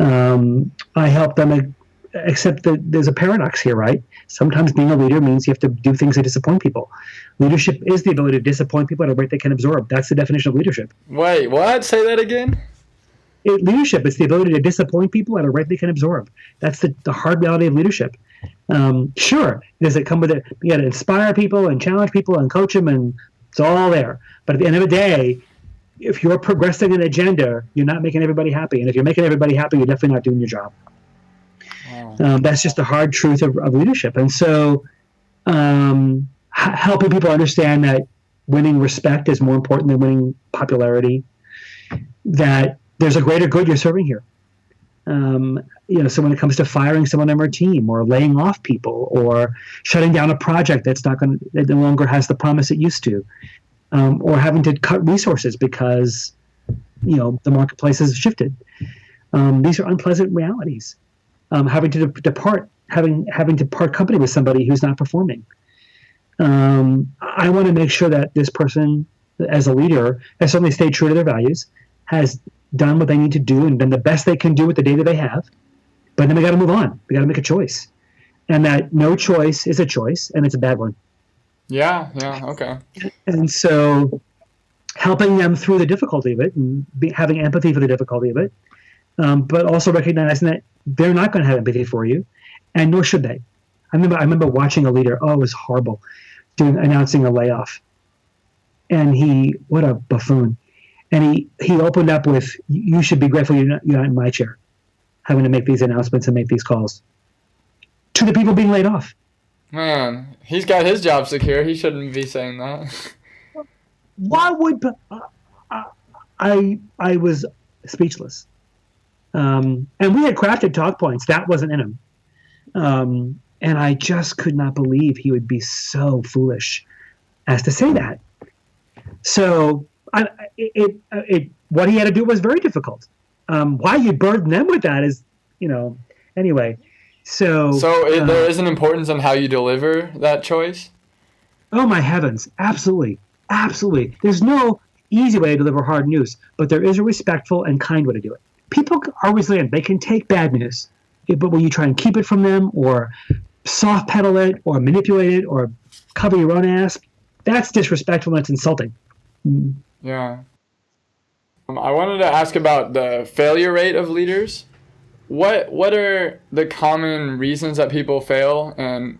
I help them accept that there's a paradox here, right? Sometimes being a leader means you have to do things that disappoint people. Leadership is the ability to disappoint people at a rate they can absorb. That's the definition of leadership. Wait, what? Say that again? Leadership is the ability to disappoint people at a rate they can absorb. That's the hard reality of leadership. Sure, does it come with it? You got to inspire people and challenge people and coach them, and it's all there. But at the end of the day, if you're progressing an agenda, you're not making everybody happy. And if you're making everybody happy, you're definitely not doing your job. That's just the hard truth of leadership. And so helping people understand that winning respect is more important than winning popularity, that there's a greater good you're serving here. So when it comes to firing someone on our team or laying off people or shutting down a project that no longer has the promise it used to, or having to cut resources because, the marketplace has shifted. These are unpleasant realities. Having to part company with somebody who's not performing. I want to make sure that this person, as a leader, has certainly stayed true to their values, has done what they need to do and done the best they can do with the data they have. But then we got to move on. We got to make a choice, and that no choice is a choice, and it's a bad one. Yeah. Okay. And so, helping them through the difficulty of it, and having empathy for the difficulty of it, but also recognizing that they're not going to have empathy for you, and nor should they. I remember watching a leader. Oh, it was horrible, announcing a layoff, and what a buffoon. And he opened up with, "You should be grateful you're not in my chair, having to make these announcements and make these calls," to the people being laid off. Man, he's got his job secure. He shouldn't be saying that. Why would I was speechless. And we had crafted talk points. That wasn't in him. And I just could not believe he would be so foolish as to say that. So what he had to do was very difficult. Why you burden them with that is, anyway. So there is an importance on how you deliver that choice? Oh, my heavens. Absolutely. Absolutely. There's no easy way to deliver hard news, but there is a respectful and kind way to do it. People are resilient. They can take bad news, but when you try and keep it from them or soft pedal it or manipulate it or cover your own ass, that's disrespectful and it's insulting. Yeah. I wanted to ask about the failure rate of leaders. What are the common reasons that people fail, and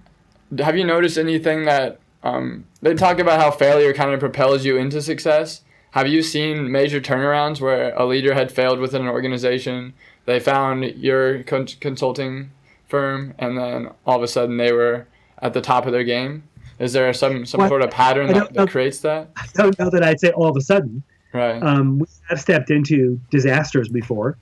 have you noticed anything that they talk about how failure kind of propels you into success? Have you seen major turnarounds where a leader had failed within an organization, they found your consulting firm, and then all of a sudden they were at the top of their game? Is there some sort of pattern that creates that? I don't know that I'd say all of a sudden. Right. We have stepped into disasters before,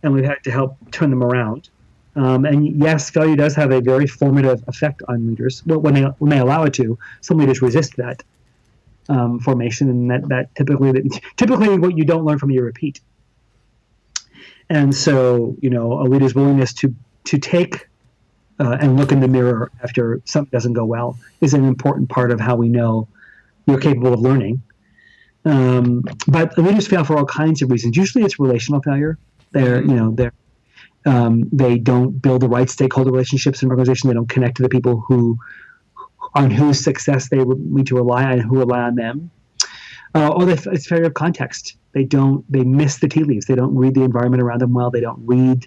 and we've had to help turn them around. And yes, failure does have a very formative effect on leaders when they allow it to. Some leaders resist that. formation, and that typically what you don't learn from you repeat. And so, a leader's willingness to take and look in the mirror after something doesn't go well is an important part of how we know you're capable of learning. But leaders fail for all kinds of reasons. Usually, it's relational failure. They don't build the right stakeholder relationships in an organization. They don't connect to the people on whose success they need to rely on and who rely on them. Or it's failure of context. They miss the tea leaves. They don't read the environment around them well. They don't read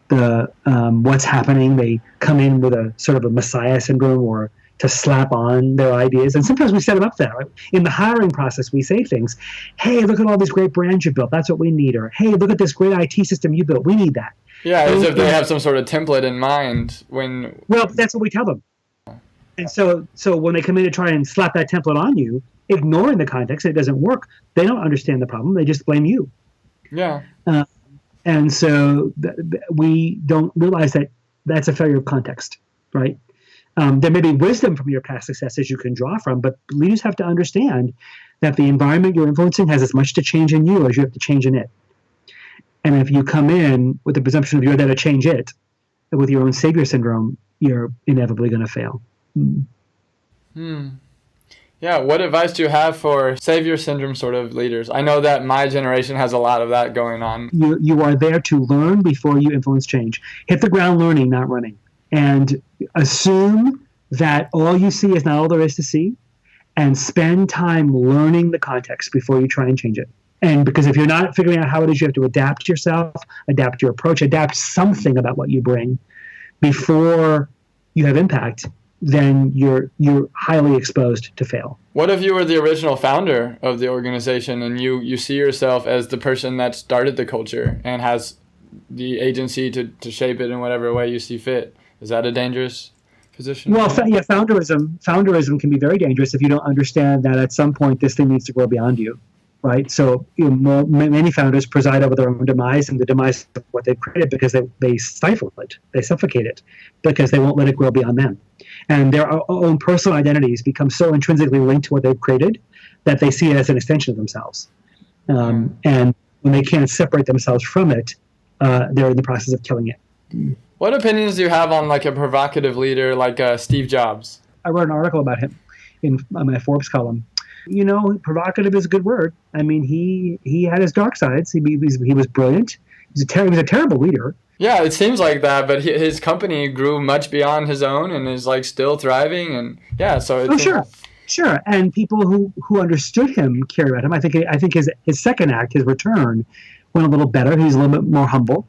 what's happening. They come in with a sort of a messiah syndrome or to slap on their ideas. And sometimes we set them up there. Right? In the hiring process, we say things, hey, look at all these great brands you built. That's what we need. Or, hey, look at this great IT system you built. We need that. Yeah, as if they have some sort of template in mind when... Well, that's what we tell them. And so when they come in to try and slap that template on you, ignoring the context, it doesn't work. They don't understand the problem. They just blame you. Yeah. And so we don't realize that that's a failure of context, right? There may be wisdom from your past successes you can draw from, but leaders have to understand that the environment you're influencing has as much to change in you as you have to change in it. And if you come in with the presumption of you're there to change it, with your own savior syndrome, you're inevitably going to fail. Yeah, what advice do you have for savior syndrome sort of leaders? I know that my generation has a lot of that going on. You are there to learn before you influence change. Hit the ground learning, not running. And assume that all you see is not all there is to see, and spend time learning the context before you try and change it. And because if you're not figuring out how it is, you have to adapt yourself, adapt your approach, adapt something about what you bring before you have impact, then you're highly exposed to fail. What if you were the original founder of the organization and you see yourself as the person that started the culture and has the agency to shape it in whatever way you see fit? Is that a dangerous position? Well, founderism can be very dangerous if you don't understand that at some point this thing needs to grow beyond you, right? So many founders preside over their own demise and the demise of what they've created because they stifle it, they suffocate it, because they won't let it grow beyond them. And their own personal identities become so intrinsically linked to what they've created that they see it as an extension of themselves. And when they can't separate themselves from it, they're in the process of killing it. What opinions do you have on like a provocative leader like Steve Jobs? I wrote an article about him in my Forbes column. Provocative is a good word. I mean, he had his dark sides. He was brilliant. He was a terrible leader. Yeah, it seems like that, but his company grew much beyond his own and is like still thriving. And yeah, so sure. And people who understood him cared about him. I think his second act, his return, went a little better. He was a little bit more humble,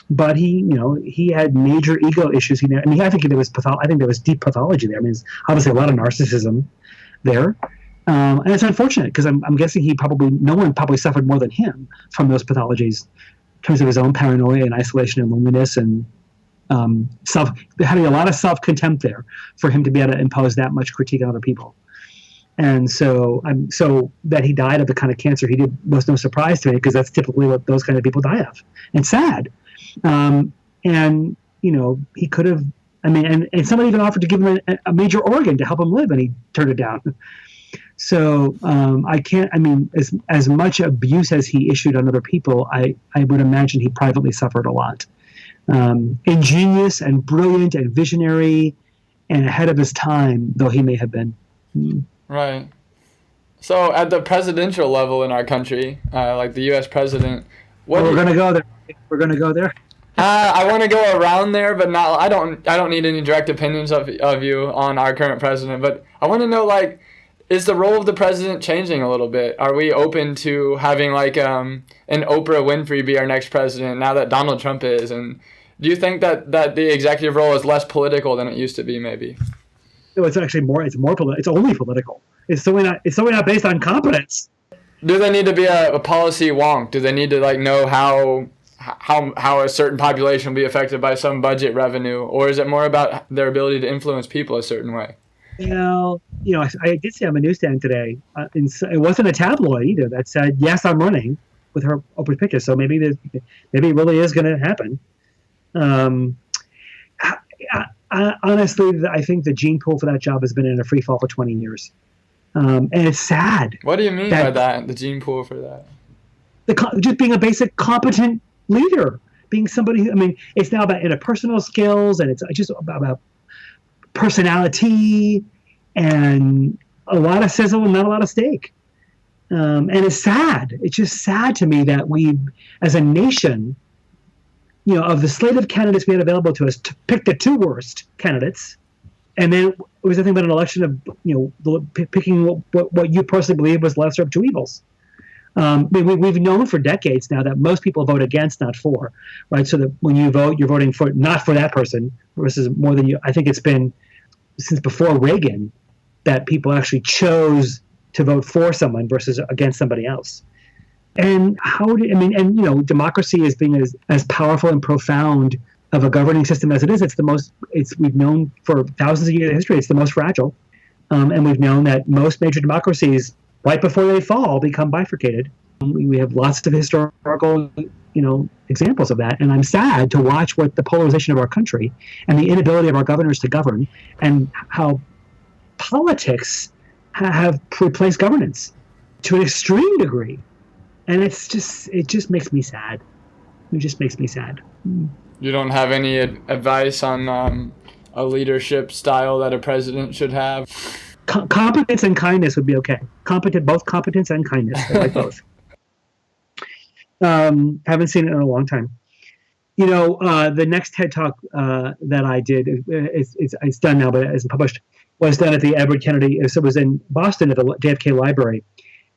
but he had major ego issues. I think there was deep pathology there. I mean, there's obviously a lot of narcissism there. And it's unfortunate because I'm guessing no one probably suffered more than him from those pathologies in terms of his own paranoia and isolation and loneliness and having a lot of self-contempt there for him to be able to impose that much critique on other people. And so that he died of the kind of cancer he did was no surprise to me because that's typically what those kind of people die of. And sad. And he could have, and somebody even offered to give him a major organ to help him live and he turned it down. So as much abuse as he issued on other people, I would imagine he privately suffered a lot. Ingenious and brilliant and visionary and ahead of his time, though he may have been. Right. So at the presidential level in our country, like the U.S. president, we're going to go there. We're going to go there. I want to go around there, but not. I don't need any direct opinions of you on our current president. But I want to know, like, is the role of the president changing a little bit? Are we open to having like an Oprah Winfrey be our next president now that Donald Trump is? And do you think that the executive role is less political than it used to be? Maybe. No, it's actually more. It's more political. It's only political. It's certainly not based on competence. Do they need to be a policy wonk? Do they need to like know how a certain population will be affected by some budget revenue, or is it more about their ability to influence people a certain way? Well, I did see on the newsstand today. It wasn't a tabloid either that said, "Yes, I'm running," with her Oprah's picture. So maybe it really is going to happen. Honestly, I think the gene pool for that job has been in a free fall for 20 years. And it's sad. What do you mean by that? The gene pool for that? Just being a basic competent leader, being somebody. It's now about interpersonal skills, and it's just about personality and a lot of sizzle and not a lot of steak. And it's sad. It's just sad to me that we, as a nation, of the slate of candidates we had available to us, to pick the two worst candidates, and then it was a thing about an election of picking what you personally believe was lesser of two evils. We've known for decades now that most people vote against, not for, right? So that when you vote, you're voting for not for that person versus more than you. I think it's been since before Reagan that people actually chose to vote for someone versus against somebody else. And democracy as being as powerful and profound of a governing system as it is, we've known for thousands of years of history, it's the most fragile. And we've known that most major democracies, right before they fall, become bifurcated. We have lots of historical, examples of that. And I'm sad to watch what the polarization of our country and the inability of our governors to govern, and how politics have replaced governance to an extreme degree. And it just makes me sad. It just makes me sad. You don't have any advice on a leadership style that a president should have? Competence and kindness would be okay. Both competence and kindness. I like both. Haven't seen it in a long time. The next TED Talk that I did, it's done now, but it isn't published, was done at the Edward Kennedy. So it was in Boston at the JFK Library.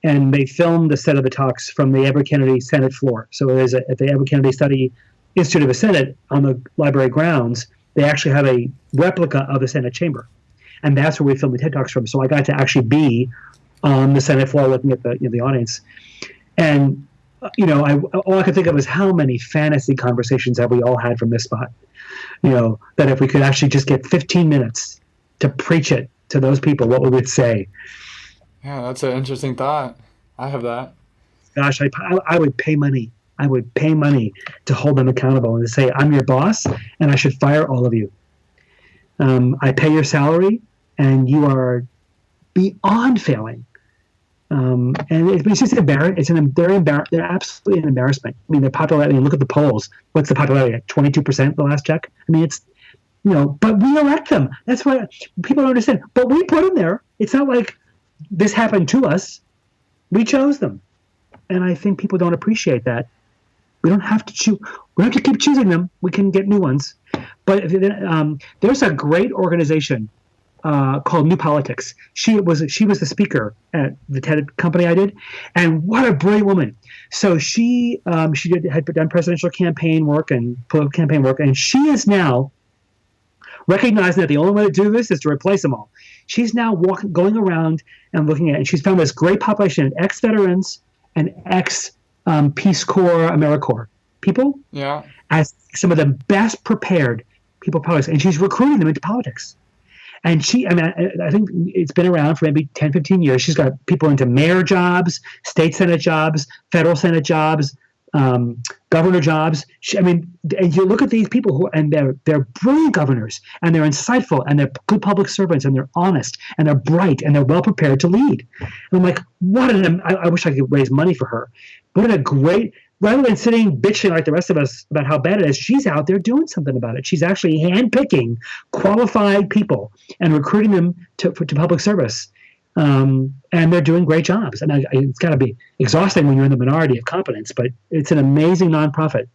And they filmed a set of the talks from the Edward Kennedy Senate floor. So it is at the Edward Kennedy Study Institute of the Senate on the library grounds. They actually have a replica of the Senate chamber. And that's where we filmed the TED Talks from. So I got to actually be on the Senate floor looking at the audience. And, all I could think of was how many fantasy conversations have we all had from this spot? That if we could actually just get 15 minutes to preach it to those people, what would we say? Yeah, that's an interesting thought. I have that. Gosh, I would pay money. I would pay money to hold them accountable and to say, I'm your boss and I should fire all of you. I pay your salary and you are beyond failing. And it's just embarrassing. They're absolutely an embarrassment. Their popularity, look at the polls. What's the popularity? 22% the last check? It's, but we elect them. That's why people don't understand. But we put them there. It's not like this happened to us. We chose them. And I think people don't appreciate that. We don't have to choose. We don't have to keep choosing them. We can get new ones. But there's a great organization called New Politics. She was the speaker at the TED company I did, and what a brilliant woman. So she had done presidential campaign work and political campaign work, and she is now recognizing that the only way to do this is to replace them all. She's now going around and looking at, and she's found this great population of ex-veterans and ex-Peace Corps, AmeriCorps people as some of the best prepared people in politics, and she's recruiting them into politics. And I think it's been around for maybe 10, 15 years. She's got people into mayor jobs, state senate jobs, federal senate jobs, governor jobs. And you look at these people and they're brilliant governors, and they're insightful, and they're good public servants, and they're honest, and they're bright, and they're well prepared to lead. And I'm like, I wish I could raise money for her. What a great, rather than sitting bitching like the rest of us about how bad it is, she's out there doing something about it. She's actually handpicking qualified people and recruiting them to public service. And they're doing great jobs. And it's got to be exhausting when you're in the minority of competence, but it's an amazing nonprofit.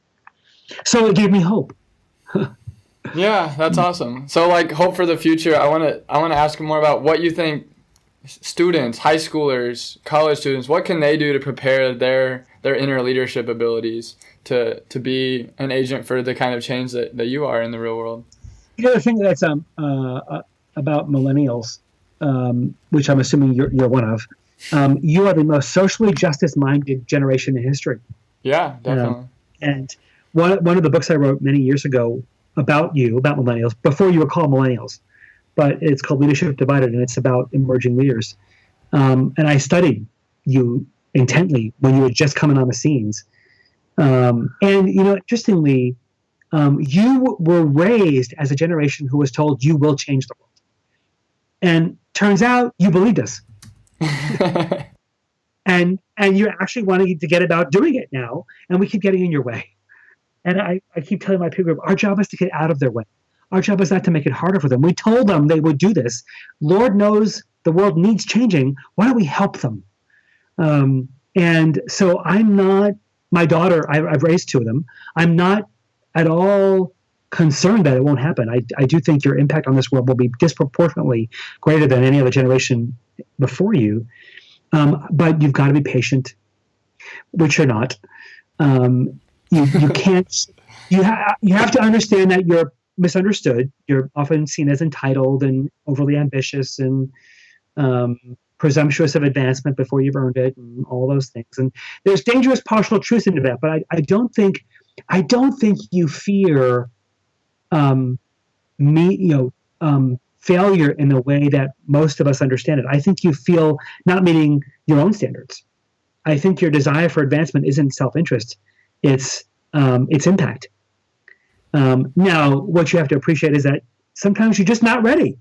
So it gave me hope. Yeah, that's awesome. So hope for the future. I want to ask you more about what you think students, high schoolers, college students, what can they do to prepare their inner leadership abilities to be an agent for the kind of change that you are in the real world? The thing that's about millennials, which I'm assuming you're one of, you are the most socially justice-minded generation in history. Yeah, definitely. And one of the books I wrote many years ago about millennials, before you were called millennials, but it's called Leadership Divided, and it's about emerging leaders. And I studied you intently when you were just coming on the scenes. And, interestingly, you were raised as a generation who was told you will change the world. And turns out you believed us. And you're actually wanting to get about doing it now, and we keep getting in your way. And I keep telling my peer group, our job is to get out of their way. Our job is not to make it harder for them. We told them they would do this. Lord knows the world needs changing. Why don't we help them? And so I'm not, my daughter, I've raised two of them. I'm not at all concerned that it won't happen. I do think your impact on this world will be disproportionately greater than any other generation before you. But you've got to be patient, which you're not. You can't. You have to understand that you're misunderstood. You're often seen as entitled and overly ambitious and presumptuous of advancement before you've earned it, and all those things. And there's dangerous partial truth into that. But I don't think you fear failure in the way that most of us understand it. I think you feel not meeting your own standards. I think your desire for advancement isn't self-interest. It's impact. Now, what you have to appreciate is that sometimes you're just not ready,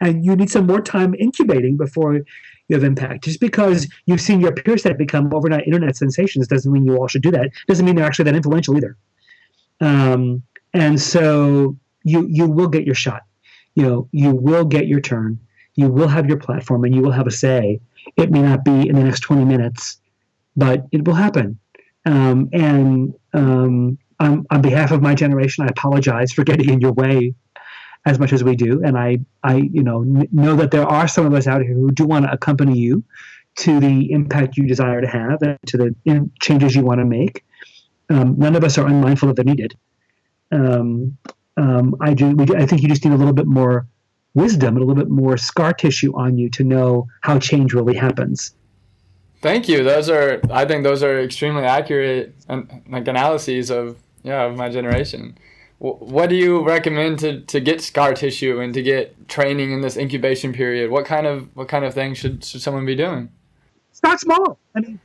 and you need some more time incubating before you have impact. Just because you've seen your peer set become overnight internet sensations doesn't mean you all should do that. Doesn't mean they're actually that influential either. And so you will get your shot. You will get your turn. You will have your platform, and you will have a say. It may not be in the next 20 minutes, but it will happen. On behalf of my generation, I apologize for getting in your way as much as we do. And I know that there are some of us out here who do want to accompany you to the impact you desire to have and to the changes you want to make. None of us are unmindful of the needed. I think you just need a little bit more wisdom and a little bit more scar tissue on you to know how change really happens. Thank you. I think those are extremely accurate analyses of my generation. What do you recommend to get scar tissue and to get training in this incubation period? What kind of things should someone be doing? Start small.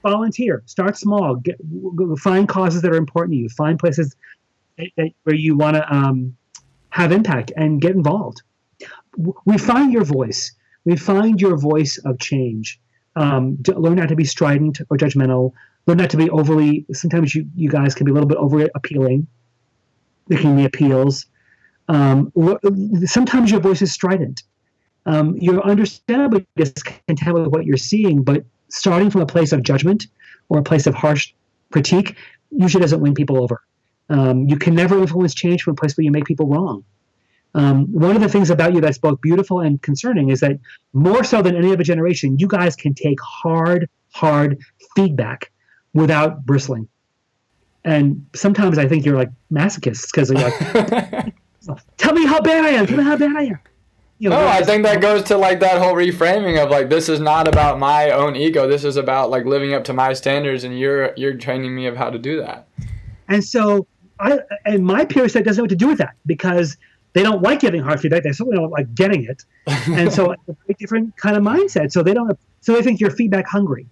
Volunteer. Start small. Find causes that are important to you. Find places where you want to have impact and get involved. Refine your voice. Refine your voice of change. Learn not to be strident or judgmental. Learn not to be overly. Sometimes you guys can be a little bit over appealing, making the appeals. Sometimes your voice is strident. You're understandably discontent with what you're seeing, but starting from a place of judgment or a place of harsh critique usually doesn't win people over. You can never influence change from a place where you make people wrong. One of the things about you that's both beautiful and concerning is that more so than any other generation, you guys can take hard feedback without bristling. And sometimes I think you're like masochists because you're like, tell me how bad I am. Tell me how bad I am. I think that goes to that whole reframing of this is not about my own ego. This is about living up to my standards, and you're training me of how to do that. And so my peer set doesn't know what to do with that because they don't like giving hard feedback. They certainly don't like getting it. And so it's a very different kind of mindset. So they think you're feedback hungry.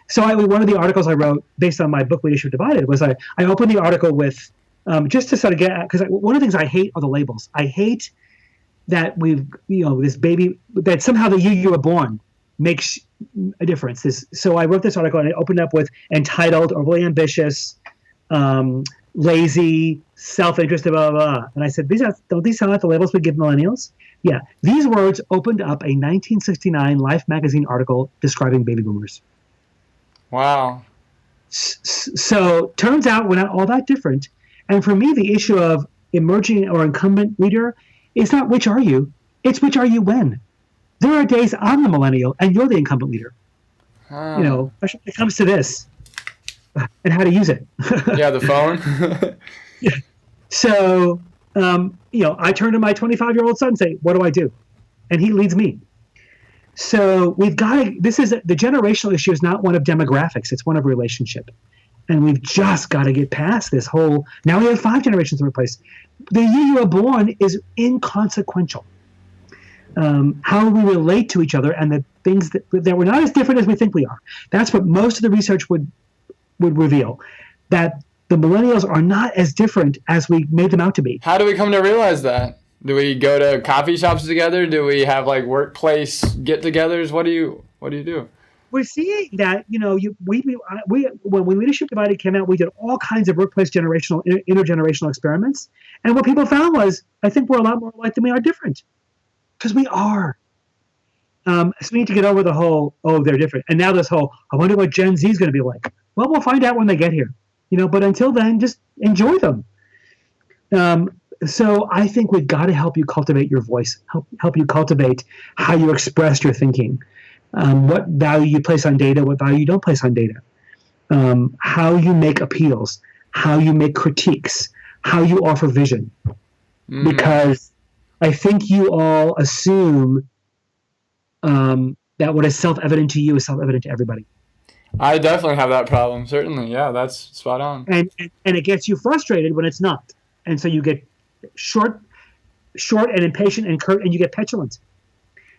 So one of the articles I wrote based on my book, Leadership Divided, was I opened the article with just to sort of get at, because one of the things I hate are the labels. I hate that this baby, that somehow the year you were born makes a difference. So I wrote this article and I opened up with entitled, overly ambitious, lazy, self-interested, blah, blah, blah. And I said, don't these sound like the labels we give millennials? Yeah. These words opened up a 1969 Life magazine article describing baby boomers. Wow. So turns out we're not all that different. And for me, the issue of emerging or incumbent leader is not which are you, it's which are you when. There are days I'm the millennial and you're the incumbent leader. Especially when it comes to this and how to use it. Yeah, the phone. Yeah. So, I turn to my 25-year-old son and say, what do I do? And he leads me. So we've got to, the generational issue is not one of demographics. It's one of relationship. And we've just got to get past this whole, now we have 5 generations to replace. The year you were born is inconsequential. How we relate to each other and the things that we're not as different as we think we are. That's what most of the research would reveal, that the millennials are not as different as we made them out to be. How do we come to realize that? Do we go to coffee shops together? Do we have workplace get-togethers? What What do you do? We're seeing that, when Leadership Divided came out, we did all kinds of workplace intergenerational experiments. And what people found was, I think we're a lot more alike than we are different. Because we are. So we need to get over the whole, oh, they're different. And now this whole, I wonder what Gen Z is going to be like. Well, we'll find out when they get here. But until then, just enjoy them. So I think we've got to help you cultivate your voice, help you cultivate how you express your thinking, what value you place on data, what value you don't place on data, how you make appeals, how you make critiques, how you offer vision. Because I think you all assume that what is self-evident to you is self-evident to everybody. I definitely have that problem. Certainly. Yeah, that's spot on. And it gets you frustrated when it's not. And so you get short and impatient and curt, and you get petulant.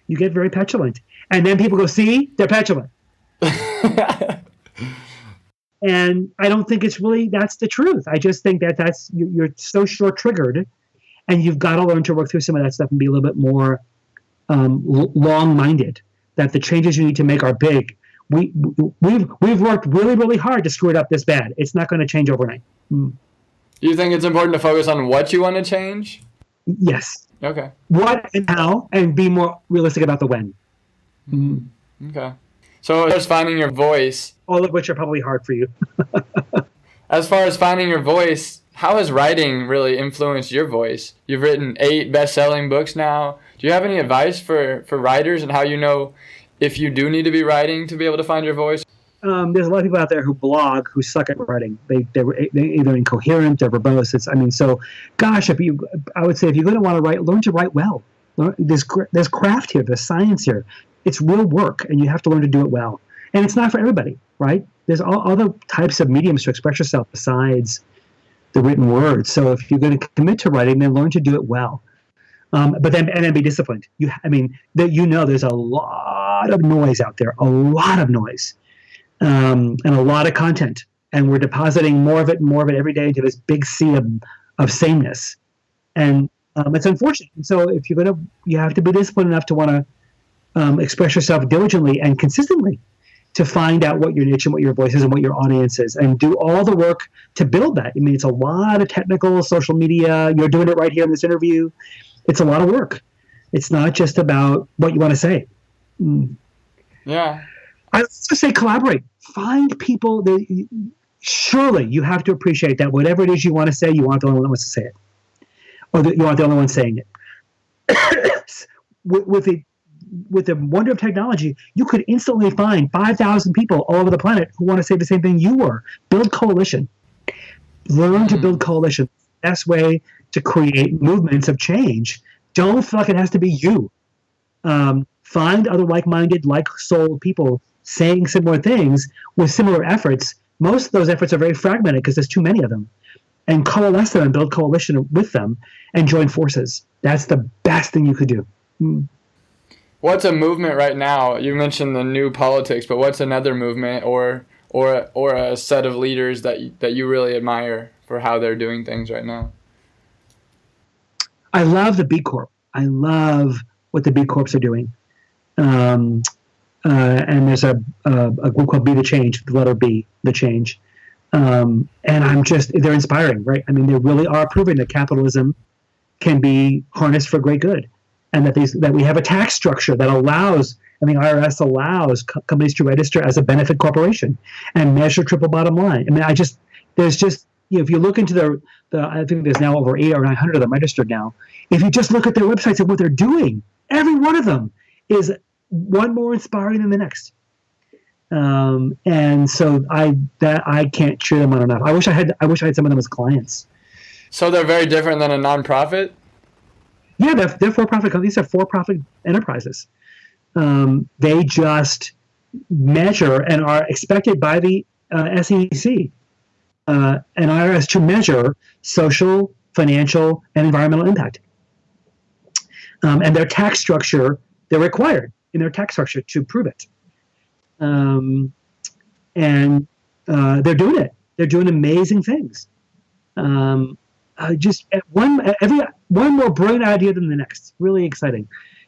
You get very petulant. And then people go, see, they're petulant. And I don't think that's the truth. I just think that's you're so short-triggered, and you've got to learn to work through some of that stuff and be a little bit more long-minded, that the changes you need to make are big. We've worked really, really hard to screw it up this bad. It's not going to change overnight. Do you think it's important to focus on what you want to change? Yes. Okay. What and how, and be more realistic about the when. Okay. So just finding your voice. All of which are probably hard for you. As far as finding your voice, how has writing really influenced your voice? You've written 8 best-selling books now. Do you have any advice for writers and how you know if you do need to be writing to be able to find your voice? There's a lot of people out there who blog who suck at writing. They're either incoherent, they're verbose. I would say if you're going to want to write, learn to write well. There's craft here, there's science here. It's real work, and you have to learn to do it well. And it's not for everybody, right? There's all other types of mediums to express yourself besides the written word. So if you're going to commit to writing, then learn to do it well. But then be disciplined. There's a lot of noise out there, a lot of noise. And a lot of content, and we're depositing more of it every day into this big sea of sameness, and it's unfortunate. And so, if you have to be disciplined enough to want to express yourself diligently and consistently, to find out what your niche and what your voice is and what your audience is, and do all the work to build that. I mean, it's a lot of technical social media. You're doing it right here in this interview. It's a lot of work. It's not just about what you want to say. Yeah. I also say collaborate. Find people. Surely you have to appreciate that whatever it is you want to say, you aren't the only one that wants to say it, or that you aren't the only one saying it. With the wonder of technology, you could instantly find 5,000 people all over the planet who want to say the same thing you were. Build coalition. Learn to build coalition. Best way to create movements of change. Don't feel like it has to be you. Find other like-minded, like-souled people saying similar things with similar efforts. Most of those efforts are very fragmented because there's too many of them. And coalesce them and build coalition with them and join forces. That's the best thing you could do. What's a movement right now? You mentioned the new politics, but what's another movement or a set of leaders that you really admire for how they're doing things right now? I love the B Corp. I love what the B Corps are doing. And there's a group called Be the Change, the letter B, the change. And they're inspiring, right? I mean, they really are proving that capitalism can be harnessed for great good. And that we have a tax structure that allows, the IRS allows companies to register as a benefit corporation and measure triple bottom line. If you look into I think there's now over 800 or 900 of them registered now. If you just look at their websites and what they're doing, every one of them is one more inspiring than the next. And so I can't cheer them on enough. I wish I had some of them as clients. So they're very different than a nonprofit? Yeah, they're for-profit companies. These are for-profit enterprises. They just measure and are expected by the SEC and IRS to measure social, financial, and environmental impact. And their tax structure, they're required in their tax structure to prove it. And they're doing it. They're doing amazing things. Just one more brilliant idea than the next. Really exciting.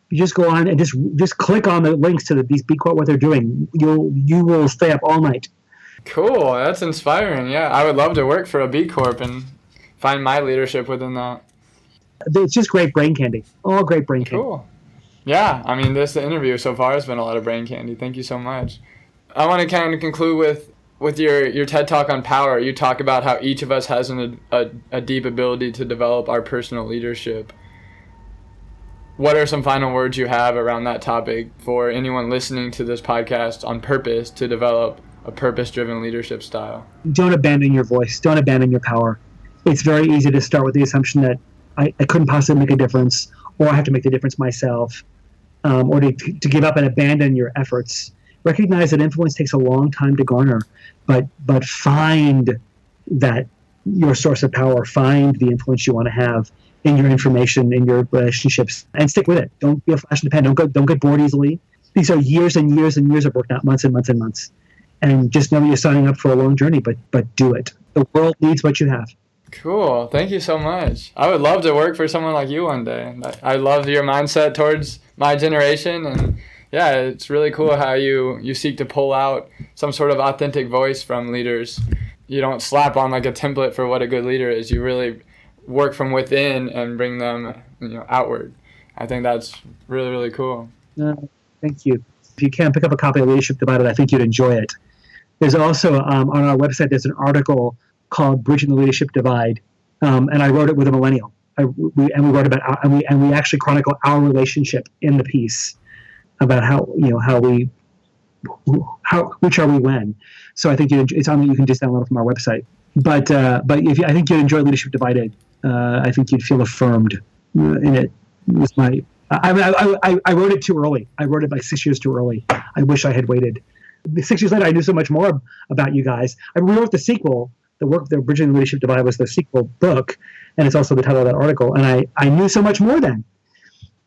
You just go on and just click on the links to these B Corp, what they're doing. You will stay up all night. Cool. That's inspiring. Yeah, I would love to work for a B Corp and find my leadership within that. It's just great brain candy. All great brain candy. Cool. Yeah, I mean, the interview so far has been a lot of brain candy. Thank you so much. I want to kind of conclude with your TED Talk on power. You talk about how each of us has a deep ability to develop our personal leadership. What are some final words you have around that topic for anyone listening to this podcast on purpose to develop a purpose-driven leadership style? Don't abandon your voice. Don't abandon your power. It's very easy to start with the assumption that I couldn't possibly make a difference, or I have to make the difference myself, or to give up and abandon your efforts. Recognize that influence takes a long time to garner, but find that your source of power, find the influence you want to have in your information, in your relationships, and stick with it. Don't be a flash in the pan. Don't get bored easily. These are years and years and years of work, not months and months and months. And just know you're signing up for a long journey, but do it. The world needs what you have. Cool. Thank you so much. I would love to work for someone like you one day. I love your mindset towards my generation, and yeah, it's really cool how you seek to pull out some sort of authentic voice from leaders. You don't slap on like a template for what a good leader is. You really work from within and bring them, outward. I think that's really, really cool. Thank you. If you can pick up a copy of Leadership Divided, I think you'd enjoy it. There's also on our website, there's an article called "Bridging the Leadership Divide," and I wrote it with a millennial. We actually chronicle our relationship in the piece about which are we when. So I think it's on. You can just download it from our website. But I think you'd enjoy Leadership Divided. I think you'd feel affirmed in it. I wrote it too early. I wrote it like 6 years too early. I wish I had waited. 6 years later, I knew so much more about you guys. We wrote the sequel. The Bridging the Leadership Divide was the sequel book, and it's also the title of that article. And I knew so much more then.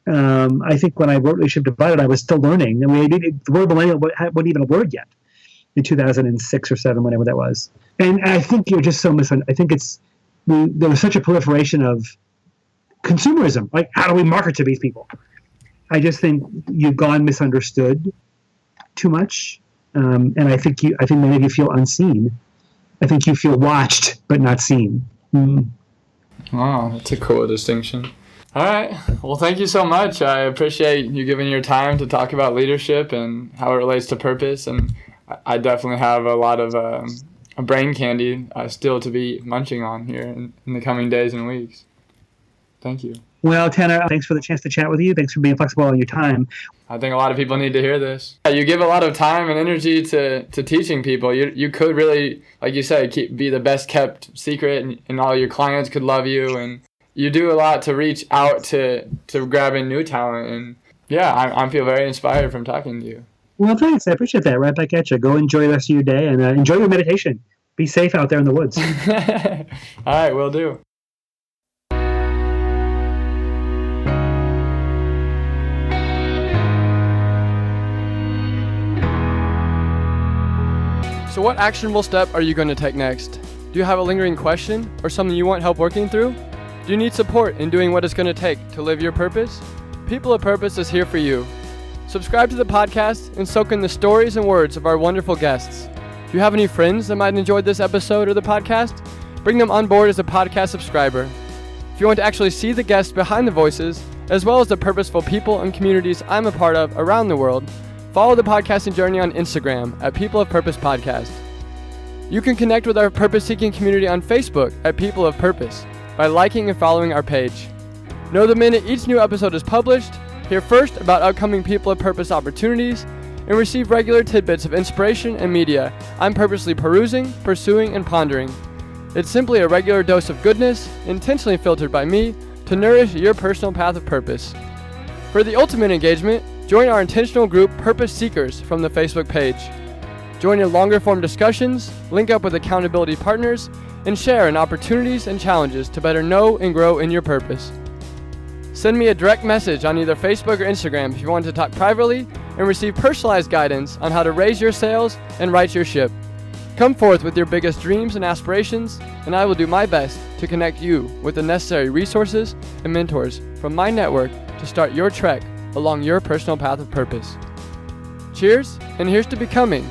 I think when I wrote Leadership Divided, I was still learning. I mean, the word millennial wasn't even a word yet in 2006 or 7, whenever that was. And I think you're just so misunderstood. I think there was such a proliferation of consumerism. Like, how do we market to these people? I just think you've gone misunderstood too much, and I think many of you feel unseen. I think you feel watched but not seen. Wow, that's a cool distinction. All right. Well, thank you so much. I appreciate you giving your time to talk about leadership and how it relates to purpose. And I definitely have a lot of a brain candy still to be munching on here in the coming days and weeks. Thank you. Well, Tanner, thanks for the chance to chat with you. Thanks for being flexible on your time. I think a lot of people need to hear this. You give a lot of time and energy to teaching people. You could really, like you said, be the best kept secret, and all your clients could love you. And you do a lot to reach out to grabbing new talent. And yeah, I feel very inspired from talking to you. Well, thanks. I appreciate that. Right back at you. Go enjoy the rest of your day and enjoy your meditation. Be safe out there in the woods. All right, will do. So what actionable step are you going to take next? Do you have a lingering question or something you want help working through? Do you need support in doing what it's going to take to live your purpose? People of Purpose is here for you. Subscribe to the podcast and soak in the stories and words of our wonderful guests. Do you have any friends that might enjoy this episode or the podcast? Bring them on board as a podcast subscriber. If you want to actually see the guests behind the voices, as well as the purposeful people and communities I'm a part of around the world, follow the podcasting journey on Instagram at People of Purpose Podcast. You can connect with our purpose-seeking community on Facebook at People of Purpose by liking and following our page. Know the minute each new episode is published, hear first about upcoming People of Purpose opportunities, and receive regular tidbits of inspiration and media I'm purposely perusing, pursuing, and pondering. It's simply a regular dose of goodness, intentionally filtered by me, to nourish your personal path of purpose. For the ultimate engagement, join our intentional group Purpose Seekers from the Facebook page. Join in longer form discussions, link up with accountability partners, and share in opportunities and challenges to better know and grow in your purpose. Send me a direct message on either Facebook or Instagram if you want to talk privately and receive personalized guidance on how to raise your sails and right your ship. Come forth with your biggest dreams and aspirations, and I will do my best to connect you with the necessary resources and mentors from my network to start your trek along your personal path of purpose. Cheers, and here's to becoming